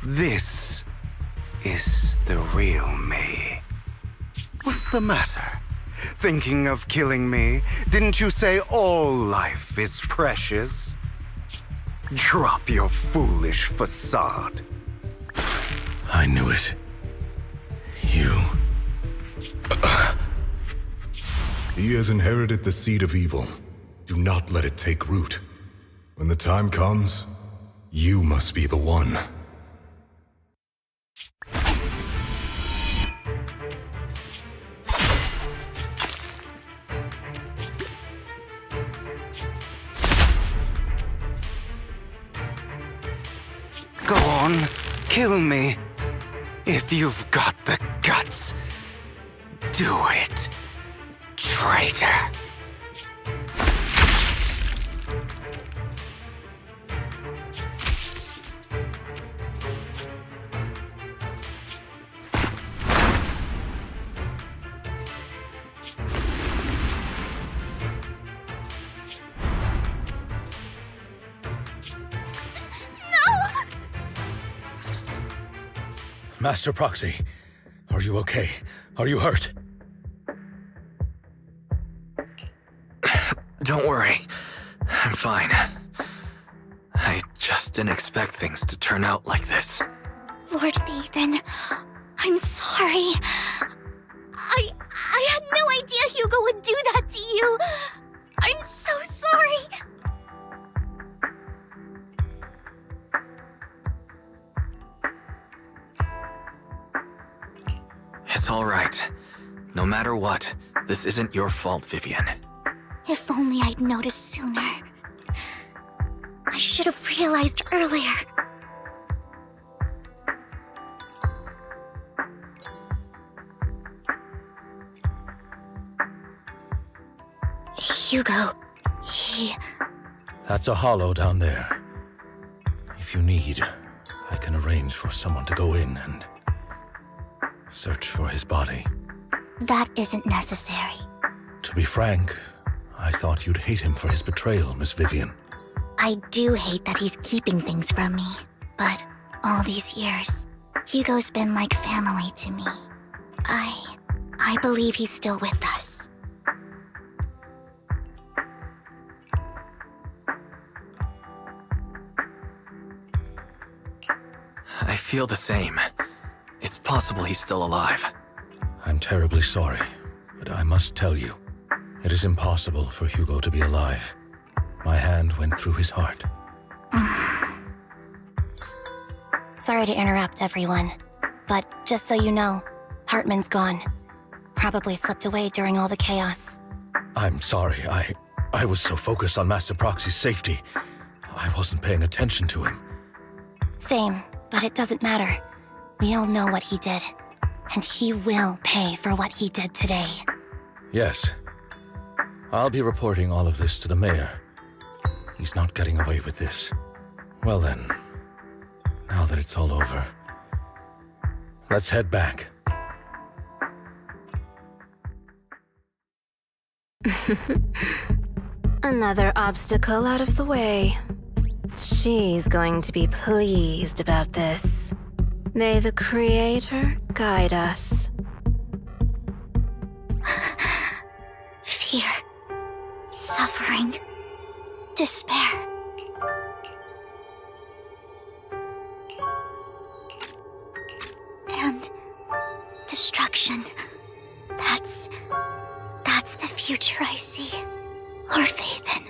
This is the real me. What's the matter? Thinking of killing me? Didn't you say all life is precious? Drop your foolish facade. I knew it. You... He has inherited the seed of evil. Do not let it take root. When the time comes, you must be the one. Go on, kill me. If you've got the guts, do it, traitor. Master Proxy, are you okay? Are you hurt? Don't worry. I'm fine. I just didn't expect things to turn out like this. Lord Phaethon, I'm sorry. I had no idea Hugo would do that to you. I'm so sorry. It's all right. No matter what, this isn't your fault, Vivian. If only I'd noticed sooner. I should have realized earlier. Hugo, he... That's a hollow down there. If you need, I can arrange for someone to go in and search for his body. That isn't necessary. To be frank, I thought you'd hate him for his betrayal, Miss Vivian. I do hate that he's keeping things from me, but all these years, Hugo's been like family to me. I believe he's still with us. I feel the same. It's possible he's still alive. I'm terribly sorry, but I must tell you, it is impossible for Hugo to be alive. My hand went through his heart. Sorry to interrupt, everyone. But just so you know, Hartman's gone. Probably slipped away during all the chaos. I'm sorry, I was so focused on Master Proxy's safety, I wasn't paying attention to him. Same, but it doesn't matter. We all know what he did. And he will pay for what he did today. Yes. I'll be reporting all of this to the mayor. He's not getting away with this. Well then, now that it's all over, let's head back. Another obstacle out of the way. She's going to be pleased about this. May the Creator guide us. Fear, suffering, despair. And destruction. That's the future I see. Lord Vathan.